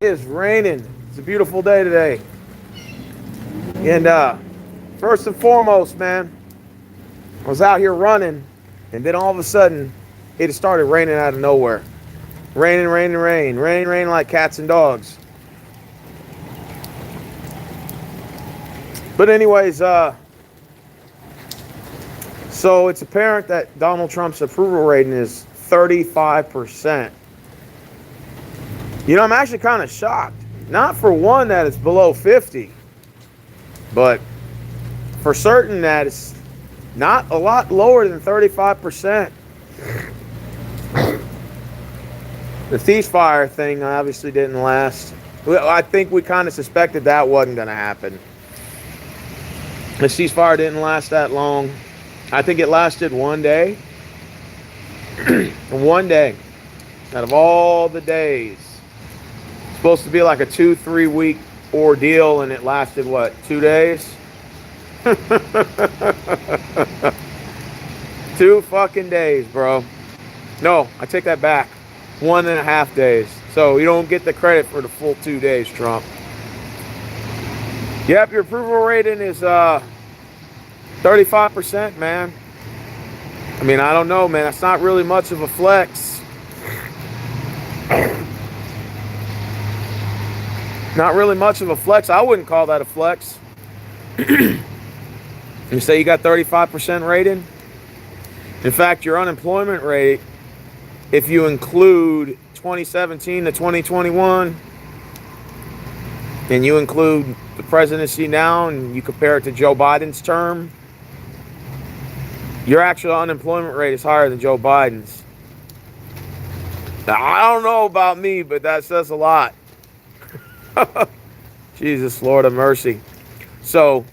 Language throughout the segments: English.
Is raining. It's a beautiful day today. And first and foremost, man, I was out here running, and then all of a sudden, it started raining out of nowhere. Raining like cats and dogs. But anyways, so it's apparent that Donald Trump's approval rating is 35%. I'm actually kind of shocked. Not for one that it's below 50, but for certain that it's not a lot lower than 35%. The ceasefire thing obviously didn't last. I think we kind of suspected that wasn't going to happen. The ceasefire didn't last that long. I think it lasted one day. One day out of all the days. It's supposed to be like a 2-3 week ordeal, and it lasted what, 2 days? 2 fucking days, bro. No, I take that back. 1.5 days. So you don't get the credit for the full 2 days, Trump. Yep, your approval rating is 35%, man. I mean, I don't know, man. That's not really much of a flex. Not really much of a flex. I wouldn't call that a flex. You say you got 35% rating? In fact, your unemployment rate, if you include 2017 to 2021, and you include the presidency now, and you compare it to Joe Biden's term, your actual unemployment rate is higher than Joe Biden's. Now, I don't know about me, but that says a lot. Jesus, Lord of mercy. So,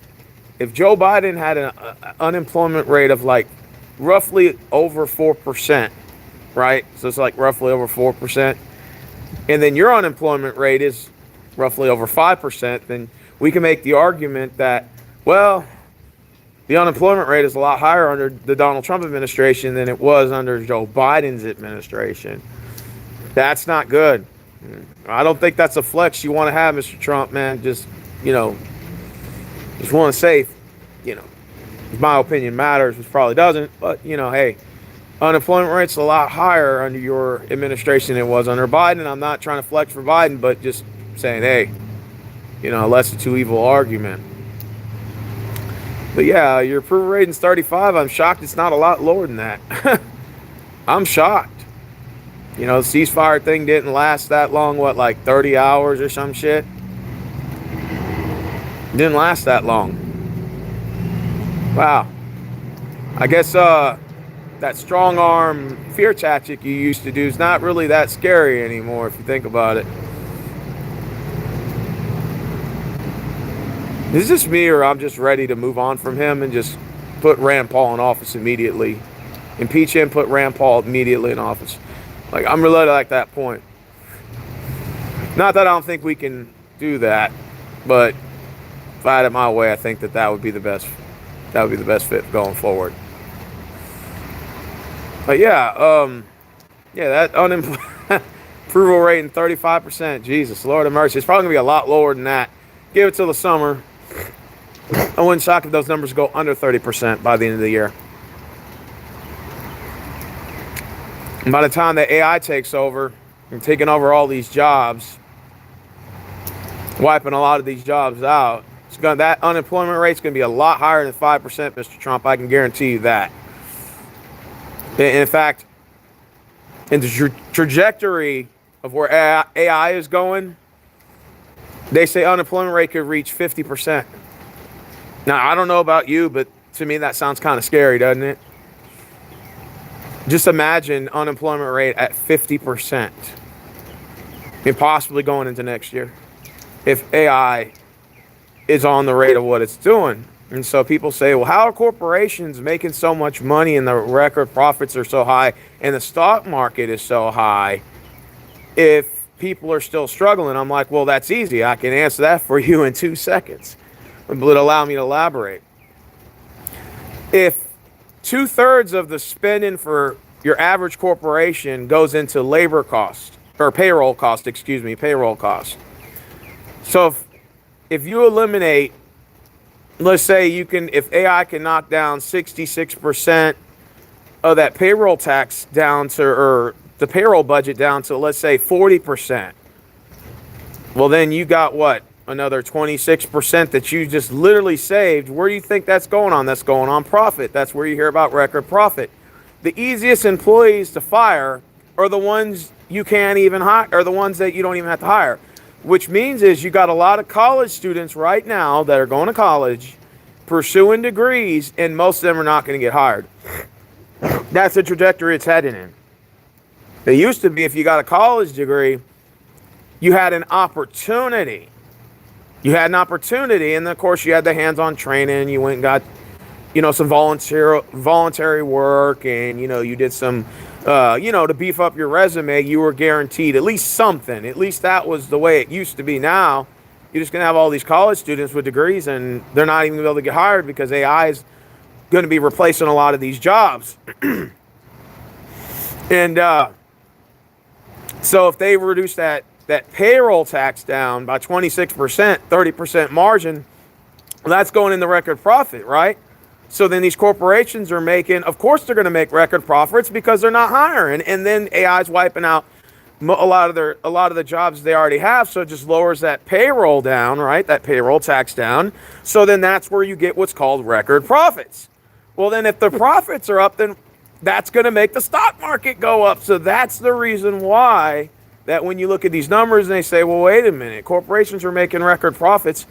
if Joe Biden had an unemployment rate of like roughly over 4%, right? So it's like roughly over 4%. And then your unemployment rate is roughly over 5%, then we can make the argument that, well, the unemployment rate is a lot higher under the Donald Trump administration than it was under Joe Biden's administration. That's not good. I don't think that's a flex you want to have, Mr. Trump, man. Just want to say, my opinion matters, which probably doesn't, but, hey, unemployment rate's a lot higher under your administration than it was under Biden. I'm not trying to flex for Biden, but just saying, hey, lesser two evil argument. But yeah, your approval rating's 35. I'm shocked it's not a lot lower than that. I'm shocked. The ceasefire thing didn't last that long, what, like 30 hours or some shit? Didn't last that long. Wow. I guess that strong arm fear tactic you used to do is not really that scary anymore if you think about it. Is this me, or I'm just ready to move on from him and just put Rand Paul in office immediately? Impeach him, put Rand Paul immediately in office. Like, I'm really like that point. Not that I don't think we can do that, but if I had it my way, I think that would be the best. That would be the best fit going forward. But yeah, that approval rating 35%. Jesus, Lord of mercy. It's probably gonna be a lot lower than that. Give it till the summer. I wouldn't shock if those numbers go under 30% by the end of the year. And by the time the AI takes over and taking over all these jobs, wiping a lot of these jobs out, that unemployment rate's going to be a lot higher than 5%, Mr. Trump. I can guarantee you that. In fact, in the trajectory of where AI is going, they say unemployment rate could reach 50%. Now, I don't know about you, but to me that sounds kind of scary, doesn't it? Just imagine unemployment rate at 50%. And possibly going into next year, if AI is on the rate of what it's doing. And so people say, well, how are corporations making so much money and the record profits are so high and the stock market is so high if people are still struggling? I'm like, well, that's easy. I can answer that for you in 2 seconds. But allow me to elaborate. If 2/3 of the spending for your average corporation goes into labor cost, or payroll cost, excuse me, payroll cost. So if you eliminate, let's say if AI can knock down 66% of that payroll tax down to, or the payroll budget down to, let's say 40%, well, then you got what? Another 26% that you just literally saved. Where do you think that's going on? That's going on profit. That's where you hear about record profit. The easiest employees to fire are the ones you can't even hire, or the ones that you don't even have to hire. Which means is you got a lot of college students right now that are going to college, pursuing degrees, and most of them are not going to get hired. That's the trajectory it's heading in. It used to be if you got a college degree, you had an opportunity. You had an opportunity, and of course you had the hands-on training. You went and got, some voluntary work, and, you did some, to beef up your resume. You were guaranteed at least something. At least that was the way it used to be. Now, you're just going to have all these college students with degrees, and they're not even going to be able to get hired because AI is going to be replacing a lot of these jobs. And so if they reduce that payroll tax down by 26%, 30% margin, well, that's going in the record profit, right? So then these corporations are making, of course they're going to make record profits because they're not hiring. And then AI is wiping out a lot of the jobs they already have. So it just lowers that payroll down, right? That payroll tax down. So then that's where you get what's called record profits. Well, then if the profits are up, then that's going to make the stock market go up. So that's the reason why that when you look at these numbers and they say, well, wait a minute, corporations are making record profits.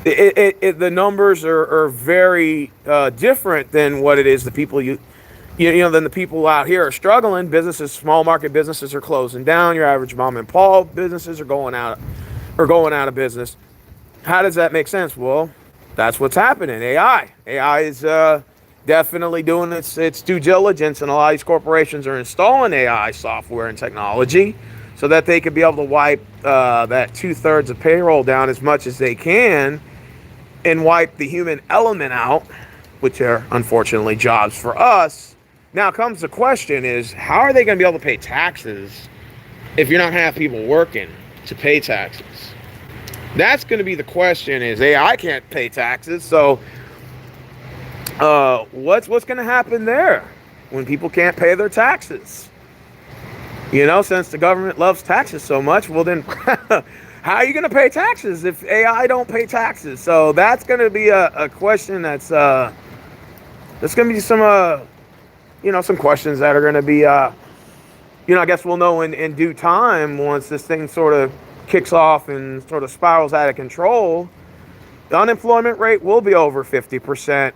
The numbers are very different than what it is. The people than the people out here are struggling. Businesses, small market businesses are closing down. Your average mom and pop businesses are going out of business. How does that make sense? Well, that's what's happening. AI is definitely doing its due diligence, and a lot of these corporations are installing AI software and technology so that they could be able to wipe that 2/3 of payroll down as much as they can and wipe the human element out, which are unfortunately jobs for us. Now comes the question is, how are they going to be able to pay taxes if you're not going to have people working to pay taxes? That's going to be the question. Is AI can't pay taxes, so what's going to happen there when people can't pay their taxes? Since the government loves taxes so much, well then, how are you going to pay taxes if AI don't pay taxes? So that's going to be a question that's going to be some questions that are going to be, I guess we'll know in due time once this thing sort of kicks off and sort of spirals out of control. The unemployment rate will be over 50%.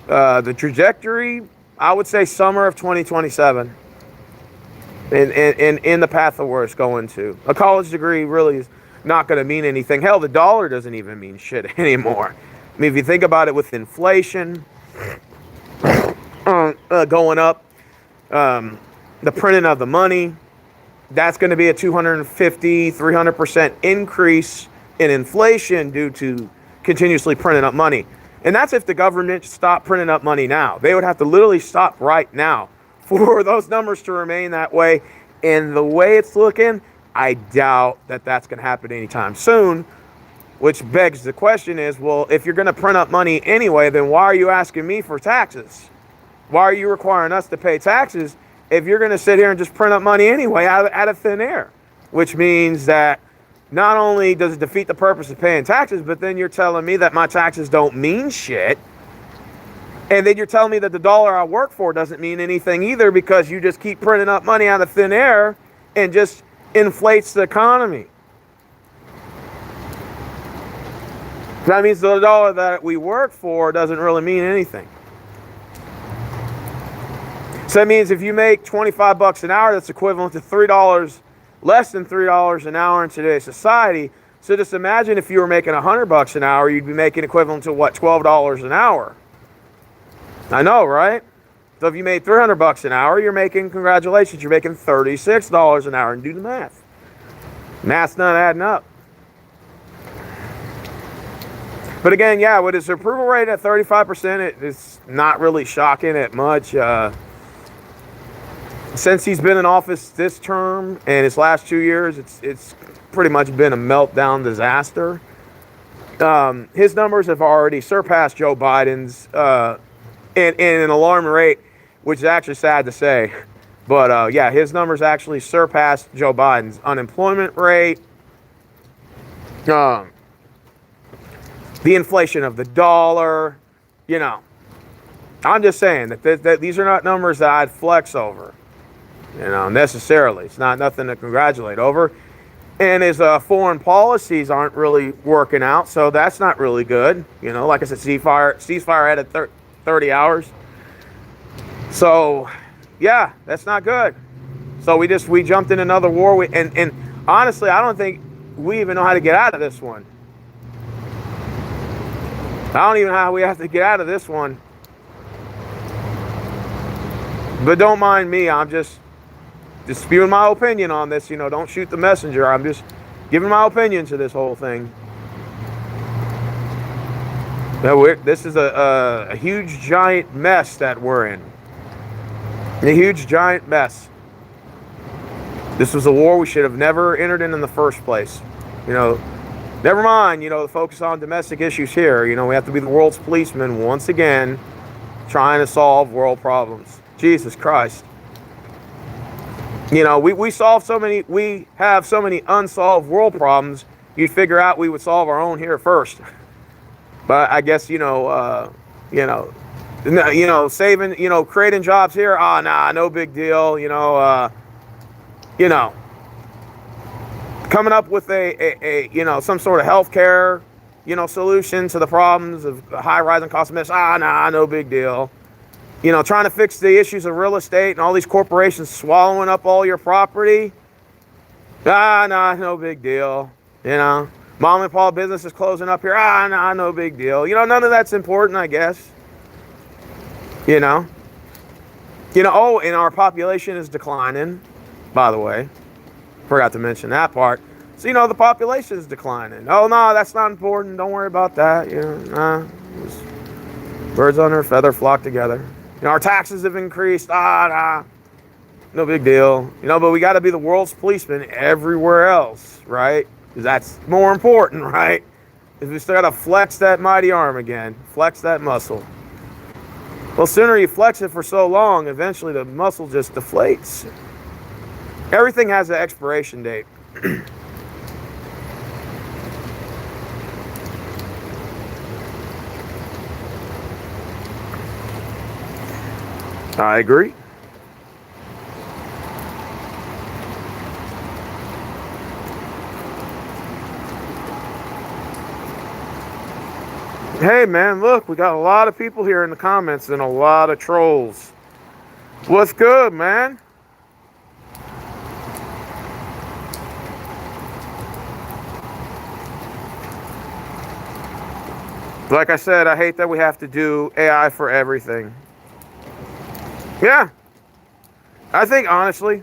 The trajectory, I would say summer of 2027 in the path of where it's going to. A college degree really is not going to mean anything. Hell, the dollar doesn't even mean shit anymore. I mean, if you think about it, with inflation going up, the printing of the money, that's going to be a 250, 300% increase in inflation due to continuously printing up money. And that's if the government stopped printing up money now. They would have to literally stop right now for those numbers to remain that way. And the way it's looking, I doubt that that's going to happen anytime soon, which begs the question is, well, if you're going to print up money anyway, then why are you asking me for taxes? Why are you requiring us to pay taxes if you're going to sit here and just print up money anyway out of thin air? Which means that not only does it defeat the purpose of paying taxes, but then you're telling me that my taxes don't mean shit. And then you're telling me that the dollar I work for doesn't mean anything either, because you just keep printing up money out of thin air and just inflates the economy. That means the dollar that we work for doesn't really mean anything. So that means if you make $25 an hour, that's equivalent to $3, less than $3 an hour in today's society. So just imagine if you were making $100 an hour, you'd be making equivalent to what, $12 an hour. I know, right? So if you made $300 an hour, you're making, congratulations, you're making $36 an hour. And do the math. Math's not adding up. But again, yeah, with his approval rate at 35%, it's not really shocking at much. since he's been in office this term and his last 2 years, it's pretty much been a meltdown disaster. His numbers have already surpassed Joe Biden's in an alarming rate, which is actually sad to say. But yeah, his numbers actually surpassed Joe Biden's unemployment rate, the inflation of the dollar. You know, I'm just saying that these are not numbers that I'd flex over, you know, necessarily. It's not nothing to congratulate over. And his foreign policies aren't really working out, so that's not really good. You know, like I said, ceasefire at 30 hours. So, yeah, that's not good. So we jumped in another war. And honestly, I don't think we even know how to get out of this one. I don't even know how we have to get out of this one. But don't mind me. I'm just spewing my opinion on this. You know, don't shoot the messenger. I'm just giving my opinion to this whole thing. This is a huge, giant mess that we're in. A huge, giant mess. This was a war we should have never entered in the first place. You know, never mind, you know, the focus on domestic issues here. You know, we have to be the world's policeman once again, trying to solve world problems. Jesus Christ. You know, we have so many unsolved world problems, you'd figure out we would solve our own here first. But I guess, saving, creating jobs here, no big deal, coming up with some sort of healthcare, solution to the problems of high rising cost of medicine, no big deal. You know, trying to fix the issues of real estate and all these corporations swallowing up all your property. No big deal. You know, mom and pop business is closing up here. No big deal. You know, none of that's important, I guess. And our population is declining, by the way. Forgot to mention that part. So, the population is declining. Oh, no, that's not important. Don't worry about that. Birds on their feather flock together. Our taxes have increased. No big deal. But we got to be the world's policeman everywhere else, right? Because that's more important, right? Because we still got to flex that mighty arm again. Flex that muscle. Well, sooner you flex it for so long, eventually the muscle just deflates. Everything has an expiration date. I agree. Hey man, look, we got a lot of people here in the comments and a lot of trolls. What's good, man? Like I said, I hate that we have to do AI for everything. Yeah. I think, honestly,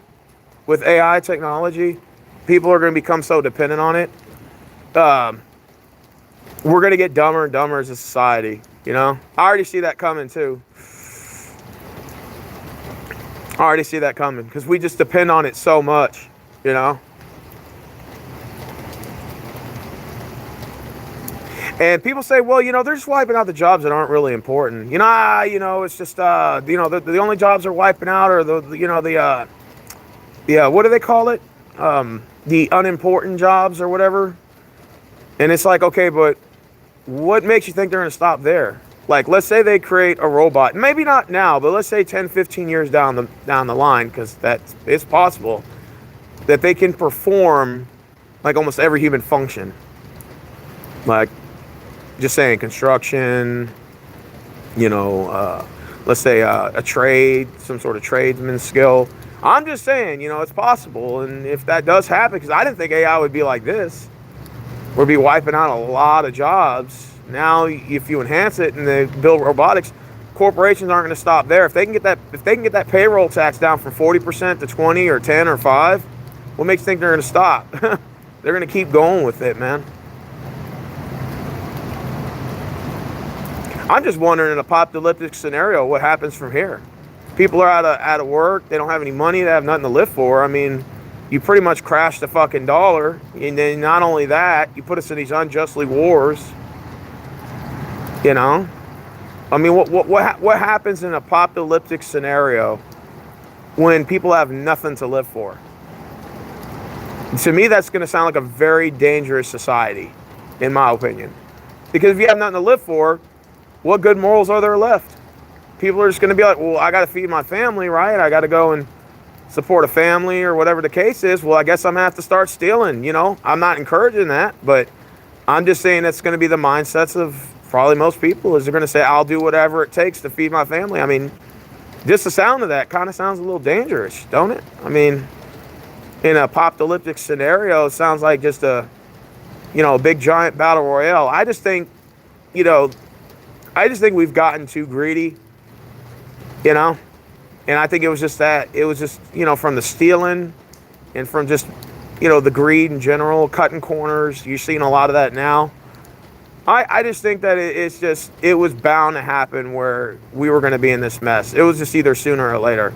with AI technology, people are going to become so dependent on it. We're going to get dumber and dumber as a society, I already see that coming, too. I already see that coming because we just depend on it so much, And people say, well, they're just wiping out the jobs that aren't really important. It's just, the only jobs they're wiping out are what do they call it? The unimportant jobs or whatever. And it's like, okay, but what makes you think they're going to stop there? Like, let's say they create a robot, maybe not now, but let's say 10, 15 years down the line, because it's possible that they can perform like almost every human function. Like, just saying, construction, let's say a trade, some sort of tradesman skill. I'm just saying, it's possible. And if that does happen, because I didn't think AI would be like this, we'd be wiping out a lot of jobs. Now, if you enhance it and they build robotics, corporations aren't going to stop there. If they can get that payroll tax down from 40% to 20 or 10 or 5, what makes you think they're going to stop? They're going to keep going with it, man. I'm just wondering, in a apocalyptic scenario, what happens from here? People are out of work. They don't have any money. They have nothing to live for. I mean, you pretty much crashed the fucking dollar. And then not only that, you put us in these unjustly wars. You know? I mean, what happens in an apocalyptic scenario when people have nothing to live for? To me, that's going to sound like a very dangerous society, in my opinion. Because if you have nothing to live for, what good morals are there left? People are just going to be like, well, I got to feed my family, right? I got to go and support a family or whatever the case is. Well, I guess I'm going to have to start stealing, you know? I'm not encouraging that, but I'm just saying that's going to be the mindsets of probably most people, is they're going to say, I'll do whatever it takes to feed my family. I mean, just the sound of that kind of sounds a little dangerous, don't it? I mean, in a apocalyptic scenario, it sounds like just a big giant battle royale. I just think we've gotten too greedy, and I think it was just from the stealing and from just, the greed in general, cutting corners. You're seeing a lot of that now. I just think that it was bound to happen where we were going to be in this mess. It was just either sooner or later.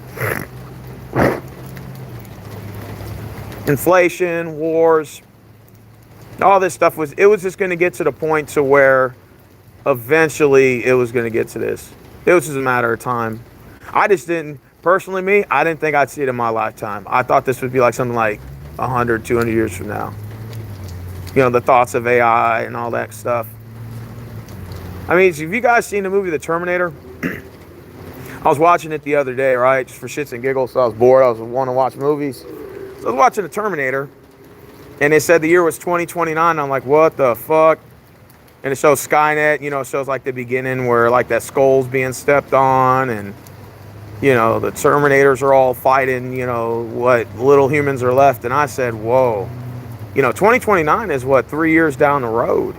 Inflation, wars, all this stuff was just going to get to the point to where eventually it was going to get to this. It was just a matter of time. I just didn't think I'd see it in my lifetime. I thought this would be like something like 100, 200 years from now. The thoughts of AI and all that stuff. I mean, have you guys seen the movie The Terminator? I was watching it the other day, right? Just for shits and giggles. So I was bored. I was wanting to watch movies. So I was watching The Terminator. And they said the year was 2029. I'm like, what the fuck? And it shows Skynet. It shows like the beginning where like that skull's being stepped on. And, the Terminators are all fighting, what little humans are left. And I said, whoa. 2029 is what, 3 years down the road.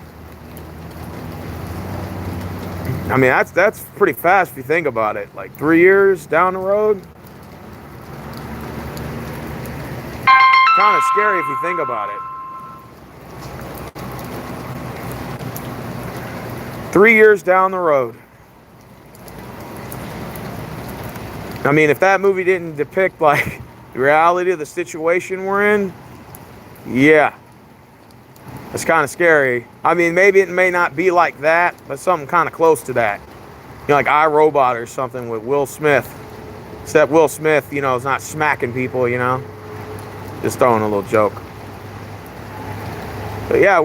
I mean, that's pretty fast if you think about it. Like 3 years down the road. Kind of scary if you think about it. 3 years down the road. I mean, if that movie didn't depict like the reality of the situation we're in, yeah. It's kind of scary. I mean, maybe it may not be like that, but something kind of close to that. Like iRobot or something with Will Smith. Except Will Smith, is not smacking people, Just throwing a little joke. But yeah,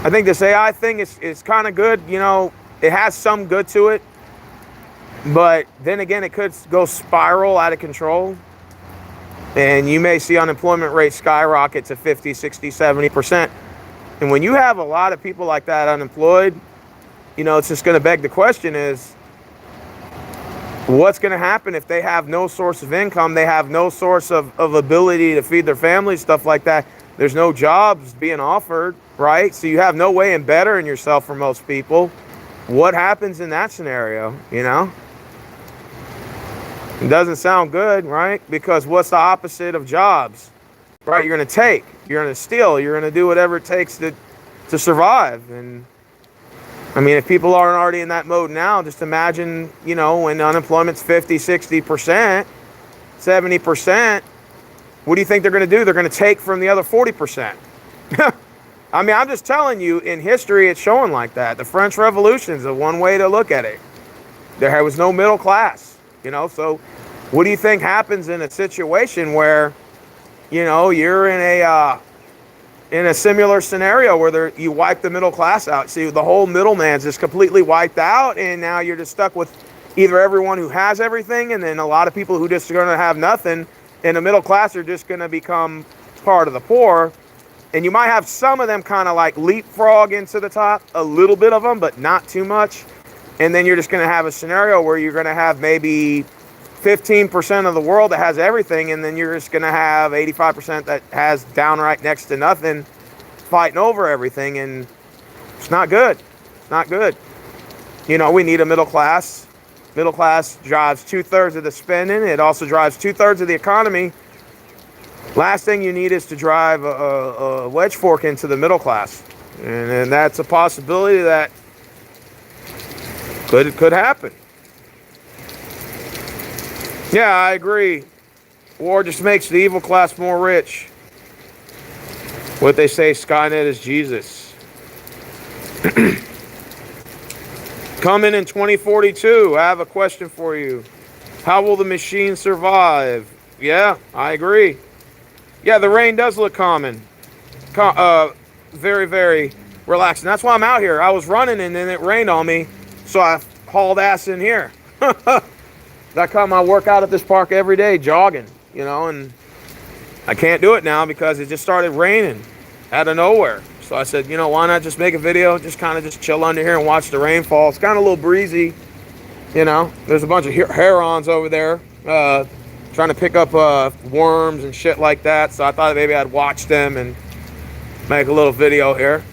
I think this AI thing is kind of good. It has some good to it. But then again, it could go spiral out of control. And you may see unemployment rate skyrocket to 50, 60, 70%. And when you have a lot of people like that unemployed, it's just going to beg the question is, what's going to happen if they have no source of income? They have no source of ability to feed their families, stuff like that. There's no jobs being offered, right? So you have no way in bettering yourself for most people. What happens in that scenario, It doesn't sound good, right? Because what's the opposite of jobs? Right? You're going to take, you're going to steal, you're going to do whatever it takes to survive. And I mean, if people aren't already in that mode now, just imagine, when unemployment's 50, 60%, 70%, what do you think they're going to do? They're going to take from the other 40%. I mean, I'm just telling you, in history, it's showing like that. The French Revolution is one way to look at it. There was no middle class. So what do you think happens in a situation where, you're in a similar scenario where you wipe the middle class out? See, the whole middleman's just completely wiped out, and now you're just stuck with either everyone who has everything and then a lot of people who just are going to have nothing, and the middle class are just going to become part of the poor. And you might have some of them kind of like leapfrog into the top, a little bit of them, but not too much. And then you're just going to have a scenario where you're going to have maybe 15% of the world that has everything, and then you're just going to have 85% that has downright next to nothing fighting over everything, and it's not good. It's not good. We need a middle class. Middle class drives 2/3 of the spending. It also drives 2/3 of the economy. Last thing you need is to drive a wedge fork into the middle class. And that's a possibility that could happen. Yeah, I agree. War just makes the evil class more rich. What they say, Skynet is Jesus. Coming in 2042, I have a question for you. How will the machine survive? Yeah, I agree. Yeah, the rain does look common. Very, very relaxing. That's why I'm out here. I was running and then it rained on me, so I hauled ass in here. I come my workout at this park every day, jogging, and I can't do it now because it just started raining out of nowhere. So I said, why not just make a video, just chill under here and watch the rain fall. It's kind of a little breezy, There's a bunch of herons over there trying to pick up worms and shit like that. So I thought maybe I'd watch them and make a little video here.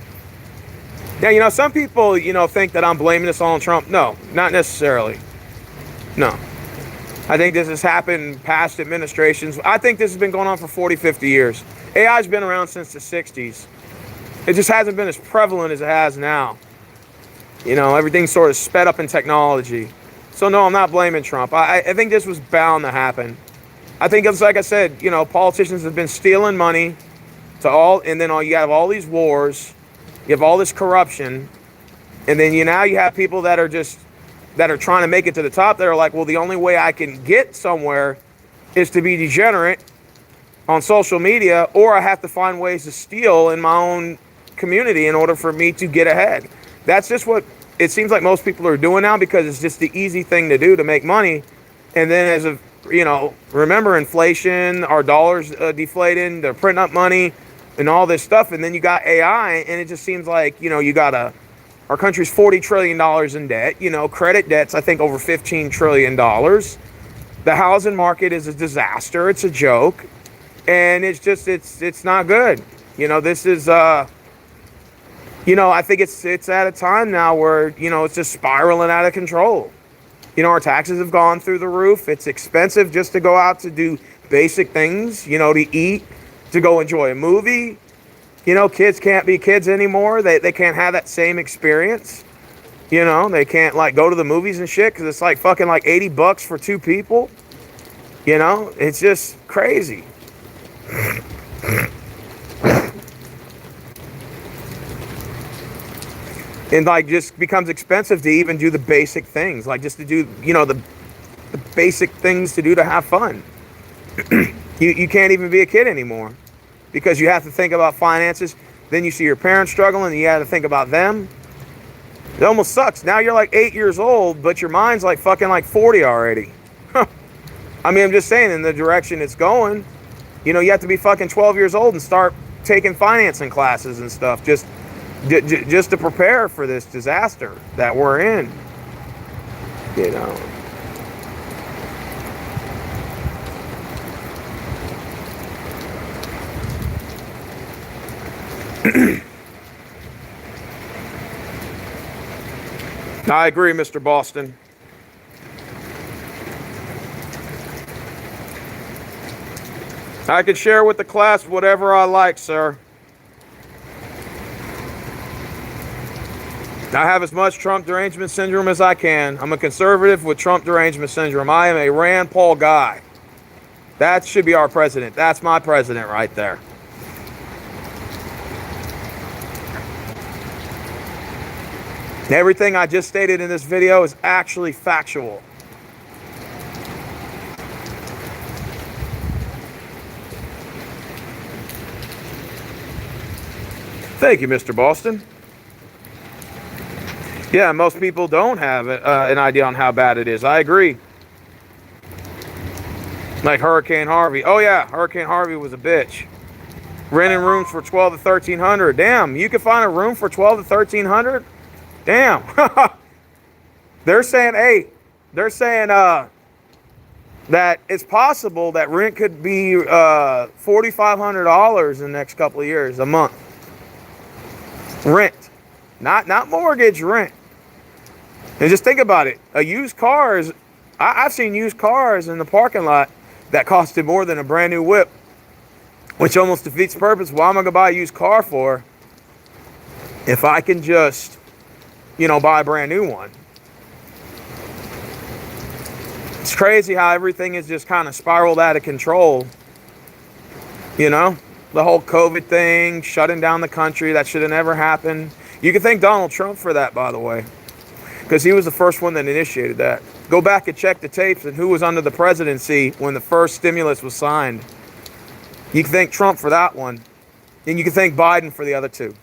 Yeah, some people, think that I'm blaming this all on Trump. No, not necessarily. No. I think this has happened past administrations. I think this has been going on for 40, 50 years. AI's been around since the 60s. It just hasn't been as prevalent as it has now. Everything's sort of sped up in technology. So no, I'm not blaming Trump. I think this was bound to happen. I think it's like I said, politicians have been stealing money and then you have all these wars, you have all this corruption, and then now you have people that are trying to make it to the top that are like, well, the only way I can get somewhere is to be degenerate on social media, or I have to find ways to steal in my own community in order for me to get ahead. That's just what it seems like most people are doing now, because it's just the easy thing to do to make money. And then remember inflation, our dollars deflating, they're printing up money and all this stuff. And then you got AI, and it just seems like, you got our country's $40 trillion in debt, credit debt's, I think, over $15 trillion. The housing market is a disaster. It's a joke. And it's not good. This is, I think it's at a time now where, it's just spiraling out of control. Our taxes have gone through the roof. It's expensive just to go out to do basic things, to eat, to go enjoy a movie. Kids can't be kids anymore. They can't have that same experience. They can't go to the movies and shit because it's fucking $80 for two people. It's just crazy. And just becomes expensive to even do the basic things, just to do, the basic things to do to have fun. You can't even be a kid anymore because you have to think about finances. Then you see your parents struggling and you have to think about them. It almost sucks. Now you're 8 years old, but your mind's fucking 40 already. I mean, I'm just saying, in the direction it's going, you have to be fucking 12 years old and start taking financing classes and stuff just to prepare for this disaster that we're in. I agree, Mr. Boston. I can share with the class whatever I like, sir. I have as much Trump derangement syndrome as I can. I'm a conservative with Trump derangement syndrome. I am a Rand Paul guy. That should be our president. That's my president right there. Everything I just stated in this video is actually factual. Thank you, Mr. Boston. Yeah, most people don't have an idea on how bad it is. I agree. Like Hurricane Harvey. Oh yeah, Hurricane Harvey was a bitch. Renting rooms for $1,200 to $1,300. Damn, you can find a room for $1,200 to $1,300? Damn. They're saying that it's possible that rent could be $4,500 in the next couple of years, a month. Rent. Not mortgage, rent. And just think about it. A used car is, I've seen used cars in the parking lot that costed more than a brand new whip, which almost defeats the purpose. Why am I going to buy a used car for if I can just, buy a brand new one? It's crazy how everything is just kind of spiraled out of control. You know, the whole COVID thing, shutting down the country, that should have never happened. You can thank Donald Trump for that, by the way, because he was the first one that initiated that. Go back and check the tapes and who was under the presidency when the first stimulus was signed. You can thank Trump for that one, and you can thank Biden for the other two.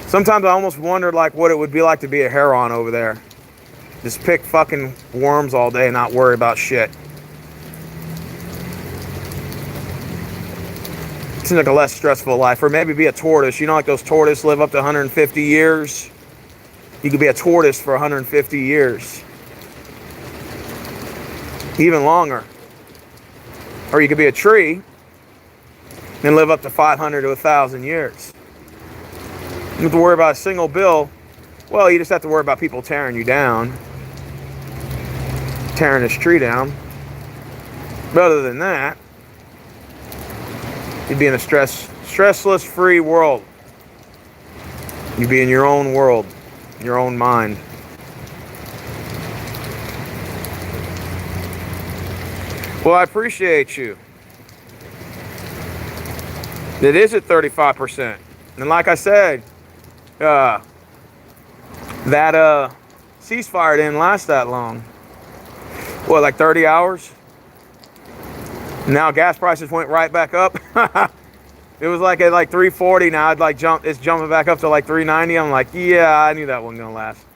Sometimes I almost wonder like what it would be like to be a heron over there. Just pick fucking worms all day and not worry about shit. Seems like a less stressful life. Or maybe be a tortoise. You know, like those tortoises live up to 150 years. You could be a tortoise for 150 years. Even longer. Or you could be a tree and live up to 500 to 1,000 years. You don't have to worry about a single bill. Well, you just have to worry about people tearing you down. Tearing this tree down. But other than that, you'd be in a stressless, free world. You'd be in your own world, your own mind. Well, I appreciate you. It is at 35%. And like I said, that ceasefire didn't last that long. What, like 30 hours? Now gas prices went right back up. It was like at like 340. Now it's jumping back up to like 390. I'm like, yeah, I knew that wasn't gonna last.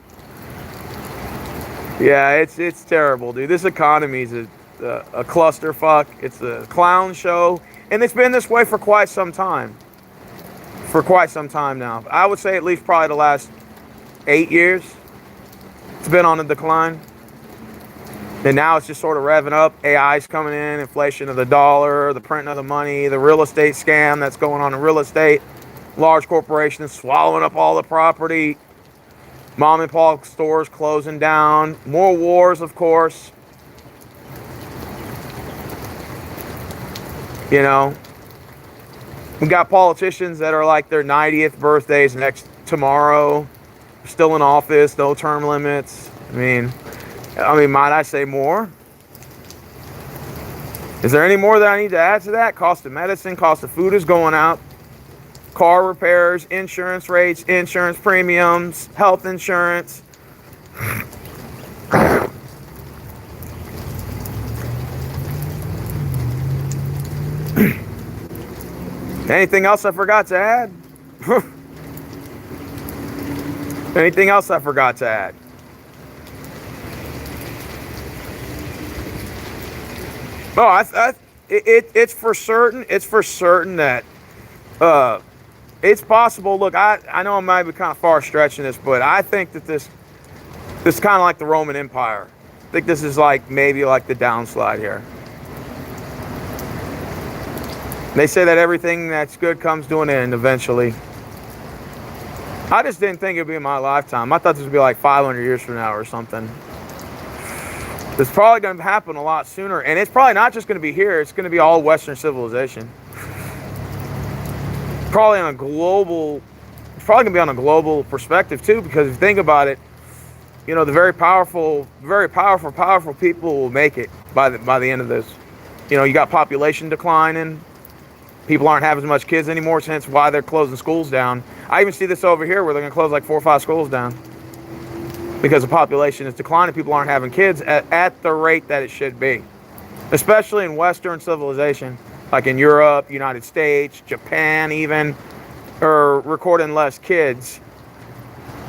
Yeah, it's terrible, dude. This economy is a clusterfuck. It's a clown show, and it's been this way for quite some time. For quite some time now. I would say at least probably the last 8 years. It's been on the decline. And now it's just sort of revving up. AI's coming in, inflation of the dollar, the printing of the money, the real estate scam that's going on in real estate. Large corporations swallowing up all the property. Mom and pop stores closing down. More wars, of course. You know, we got politicians that are like their 90th birthdays tomorrow, still in office, no term limits. I mean, might I say more? Is there any more that I need to add to that? Cost of medicine, cost of food is going up. Car repairs, insurance rates, insurance premiums, health insurance. Anything else I forgot to add? Anything else I forgot to add? Oh, it's for certain. It's for certain that it's possible. Look, I know I might be kind of far stretching this, but I think that this is kind of like the Roman Empire. I think this is like maybe like the downslide here. They say that everything that's good comes to an end eventually. I just didn't think it would be in my lifetime. I thought this would be like 500 years from now or something. It's probably going to happen a lot sooner. And it's probably not just going to be here. It's going to be all Western civilization. Probably on a global, it's probably going to be on a global perspective too, because if you think about it, you know, the very powerful people will make it by the end of this. You know, you got population declining. People aren't having as much kids anymore, hence why they're closing schools down. I even see this over here where they're going to close like 4 or 5 schools down. Because the population is declining. People aren't having kids at the rate that it should be. Especially in Western civilization. Like in Europe, United States, Japan even. Are recording less kids.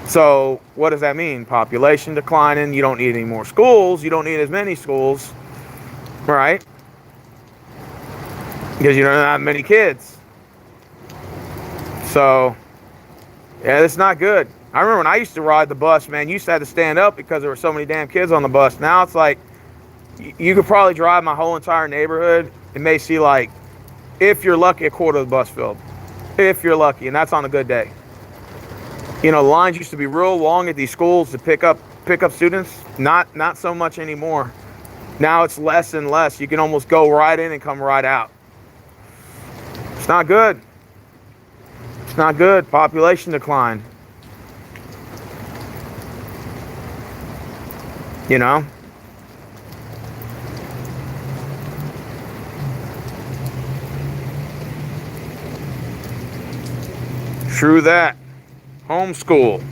So what does that mean? Population declining. You don't need any more schools. You don't need as many schools. Right? Because you don't have many kids. So, yeah, it's not good. I remember when I used to ride the bus, man, you used to have to stand up because there were so many damn kids on the bus. Now it's like, you could probably drive my whole entire neighborhood and may see like, if you're lucky, a quarter of the bus filled. If you're lucky, and that's on a good day. You know, the lines used to be real long at these schools to pick up students. Not so much anymore. Now it's less and less. You can almost go right in and come right out. not good. It's not good. Population decline. You know? True that. Homeschool.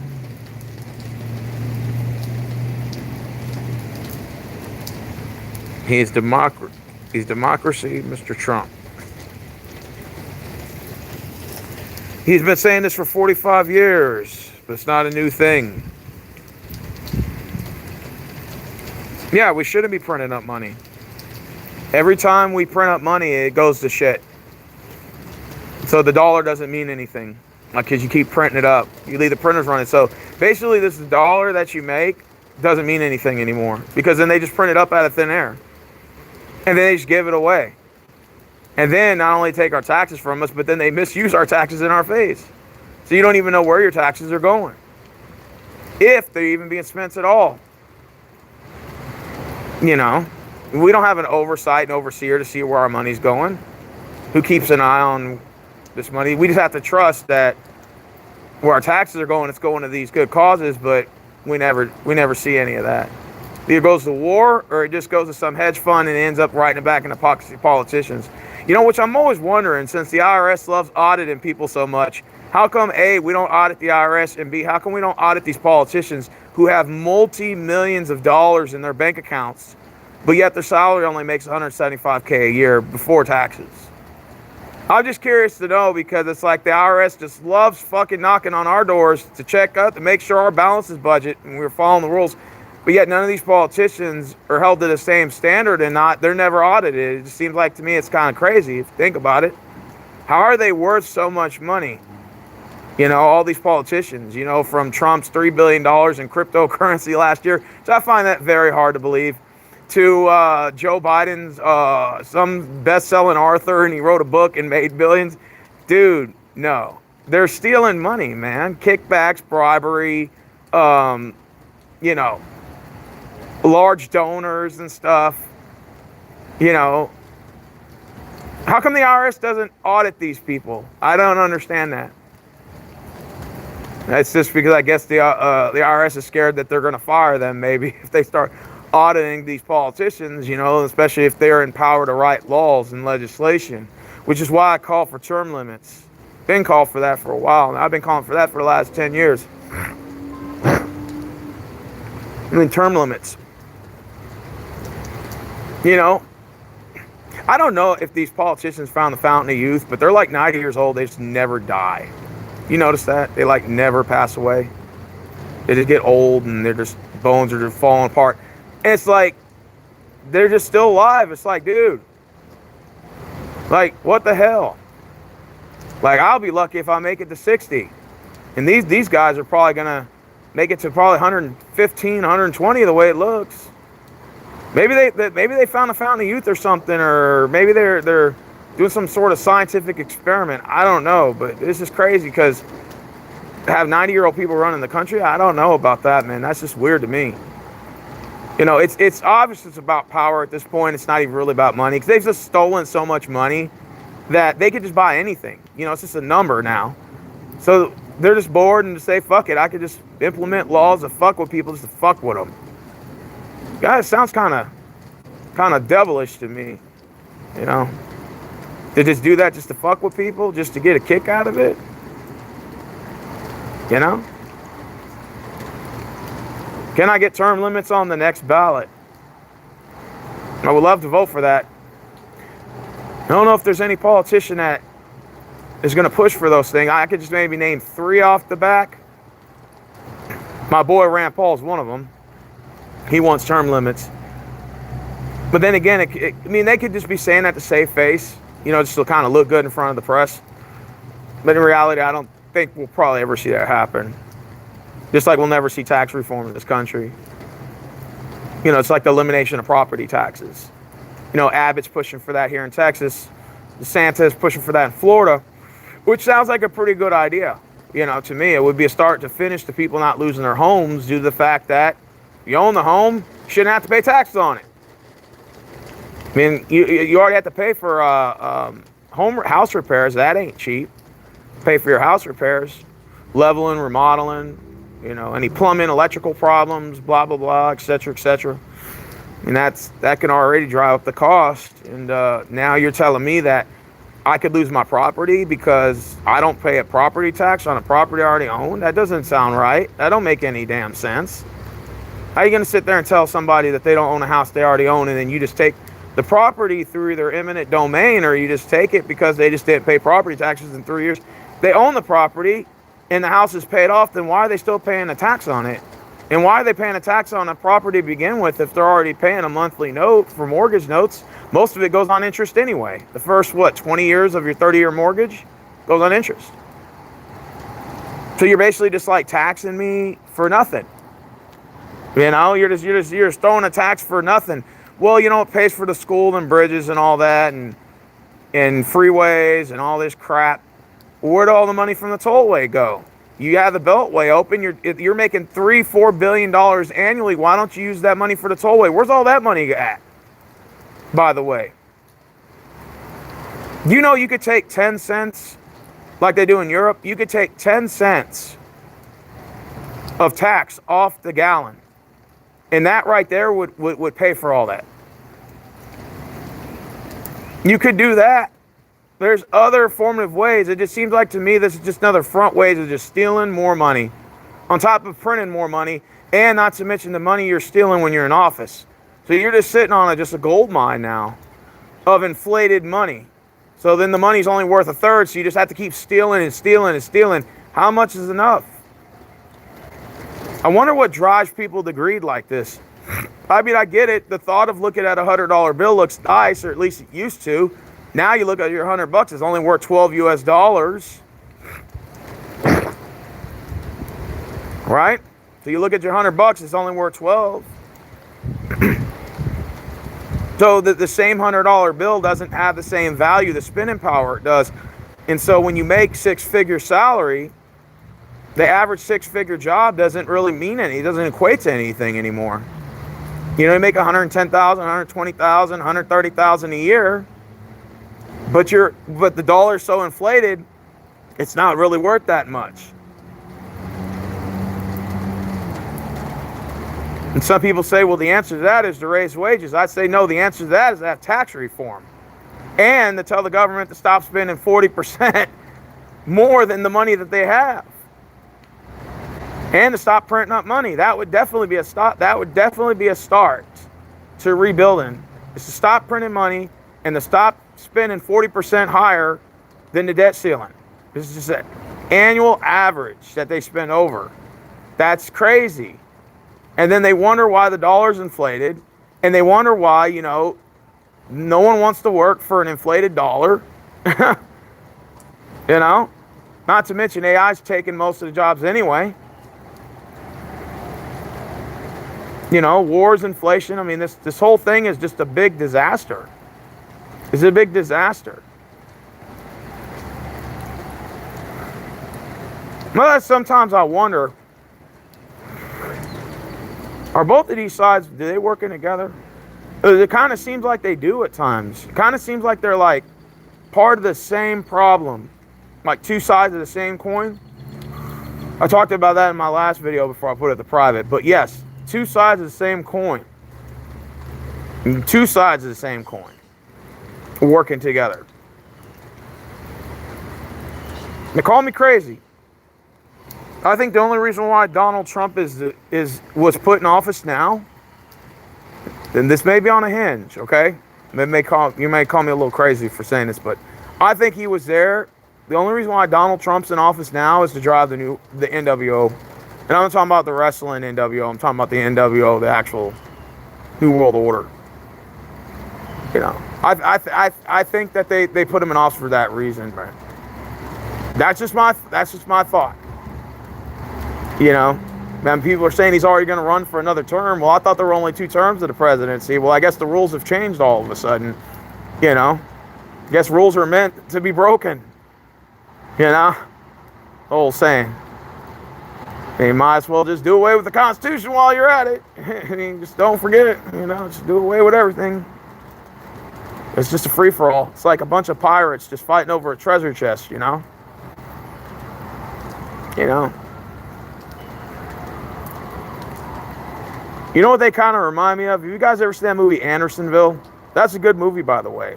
He's democracy, Mr. Trump. He's been saying this for 45 years, but it's not a new thing. Yeah, we shouldn't be printing up money. Every time we print up money, it goes to shit. So the dollar doesn't mean anything. Like, because you keep printing it up. You leave the printers running. So basically, this dollar that you make doesn't mean anything anymore. Because then they just print it up out of thin air. And then they just give it away. And then not only take our taxes from us, but then they misuse our taxes in our face. So you don't even know where your taxes are going. If they're even being spent at all. You know, we don't have an oversight and overseer to see where our money's going. Who keeps an eye on this money? We just have to trust that where our taxes are going, it's going to these good causes, but we never see any of that. It either goes to war or it just goes to some hedge fund and ends up writing it back in the pockets of politicians. You know, which I'm always wondering, since the IRS loves auditing people so much, how come A, we don't audit the IRS, and B, how come we don't audit these politicians who have multi-millions of dollars in their bank accounts, but yet their salary only makes $175K a year before taxes? I'm just curious to know, because it's like the IRS just loves fucking knocking on our doors to check out, to make sure our balance is budget and we're following the rules. But yet none of these politicians are held to the same standard, and they're never audited. It just seems like to me it's kind of crazy if you think about it. How are they worth so much money? You know, all these politicians, you know, from Trump's $3 billion in cryptocurrency last year, so I find that very hard to believe, to Joe Biden's some best-selling author, and he wrote a book and made billions. Dude, no. They're stealing money, man. Kickbacks, bribery, you know, large donors and stuff. You know, how come the IRS doesn't audit these people? I don't understand that. That's just because I guess the IRS is scared that they're going to fire them, maybe, if they start auditing these politicians, you know, especially if they're in power to write laws and legislation, which is why I call for term limits. Been called for that for a while, and I've been calling for that for the last 10 years. I mean, term limits. You know, I don't know if these politicians found the fountain of youth, but they're like 90 years old. They just never die. You notice that? They like never pass away. They just get old and their just bones are just falling apart. And it's like, they're just still alive. It's like, dude, like, what the hell? Like, I'll be lucky if I make it to 60. And these guys are probably going to make it to probably 115, 120 the way it looks. Maybe they found a fountain of youth or something, or maybe they're doing some sort of scientific experiment. I don't know, but this is crazy because to have 90-year-old people running the country, I don't know about that, man. That's just weird to me. You know, it's obvious it's about power at this point. It's not even really about money, because they've just stolen so much money that they could just buy anything. You know, it's just a number now. So they're just bored and just say, fuck it, I could just implement laws to fuck with people just to fuck with them. Guys, it sounds kind of devilish to me, you know. To just do that just to fuck with people, just to get a kick out of it, you know. Can I get term limits on the next ballot? I would love to vote for that. I don't know if there's any politician that is going to push for those things. I could just maybe name 3 off the back. My boy Rand Paul is one of them. He wants term limits. But then again, I mean, they could just be saying that to save face, you know, just to kind of look good in front of the press. But in reality, I don't think we'll probably ever see that happen. Just like we'll never see tax reform in this country. You know, it's like the elimination of property taxes. You know, Abbott's pushing for that here in Texas. DeSantis pushing for that in Florida, which sounds like a pretty good idea. You know, to me, it would be a start to finish to people not losing their homes due to the fact that you own the home, you shouldn't have to pay taxes on it. I mean, you already have to pay for house repairs, that ain't cheap. Pay for your house repairs, leveling, remodeling, you know, any plumbing, electrical problems, blah, blah, blah, etc., etc. And that can already drive up the cost. And now you're telling me that I could lose my property because I don't pay a property tax on a property I already own? That doesn't sound right. That don't make any damn sense. How are you going to sit there and tell somebody that they don't own a house they already own, and then you just take the property through their eminent domain, or you just take it because they just didn't pay property taxes in 3 years? They own the property and the house is paid off, then why are they still paying a tax on it? And why are they paying a tax on a property to begin with if they're already paying a monthly note for mortgage notes? Most of it goes on interest anyway. The first, 20 years of your 30-year mortgage goes on interest. So you're basically just like taxing me for nothing. You know, you're just throwing a tax for nothing. Well, you know, it pays for the school and bridges and all that, and freeways and all this crap. Where'd all the money from the tollway go? You have the Beltway open. You're making $3-4 billion annually. Why don't you use that money for the tollway? Where's all that money at? By the way, you know you could take 10 cents, like they do in Europe. You could take 10 cents of tax off the gallon, and that right there would pay for all that. You could do that. There's other formative ways. It just seems like to me this is just another front ways of just stealing more money on top of printing more money, and not to mention the money you're stealing when you're in office. So you're just sitting on just a gold mine now of inflated money. So then the money's only worth a third, so you just have to keep stealing and stealing and stealing. How much is enough? I wonder what drives people to greed like this. I mean, I get it. The thought of looking at a $100 bill looks nice, or at least it used to. Now you look at your $100, it's only worth $12 US. Right? So you look at your $100, it's only worth 12. So the same $100 bill doesn't have the same value, the spending power it does. And so when you make six-figure salary, the average six-figure job doesn't really mean anything. It doesn't equate to anything anymore. You know, you make $110,000, $120,000, $130,000 a year. But the dollar's so inflated, it's not really worth that much. And some people say, well, the answer to that is to raise wages. I'd say no, the answer to that is to have tax reform. And to tell the government to stop spending 40% more than the money that they have. And to stop printing up money. That would definitely be a stop. That would definitely be a start to rebuilding. Is to stop printing money and to stop spending 40% higher than the debt ceiling. This is just an annual average that they spend over. That's crazy. And then they wonder why the dollar's inflated, and they wonder why, you know, no one wants to work for an inflated dollar. You know, not to mention AI's taking most of the jobs anyway. You know, wars, inflation. I mean, this whole thing is just a big disaster. It's a big disaster. Well, sometimes I wonder, are both of these sides, do they working together? It kind of seems like they do at times. It kind of seems like they're like part of the same problem, like two sides of the same coin. I talked about that in my last video before I put it to private. But yes, two sides of the same coin. Two sides of the same coin working together. They call me crazy. I think the only reason why Donald Trump was put in office now, and this may be on a hinge, okay? You may call me a little crazy for saying this, but I think he was there. The only reason why Donald Trump's in office now is to drive the NWO. And I'm not talking about the wrestling NWO. I'm talking about the NWO, the actual New World Order. You know, I think that they put him in office for that reason, man. That's just my thought. You know, man, people are saying he's already going to run for another term. Well, I thought there were only 2 terms of the presidency. Well, I guess the rules have changed all of a sudden. You know, I guess rules are meant to be broken. You know, the old saying. You might as well just do away with the Constitution while you're at it. I mean, just don't forget it. You know, just do away with everything. It's just a free-for-all. It's like a bunch of pirates just fighting over a treasure chest, you know? You know? You know what they kind of remind me of? Have you guys ever seen that movie Andersonville? That's a good movie, by the way.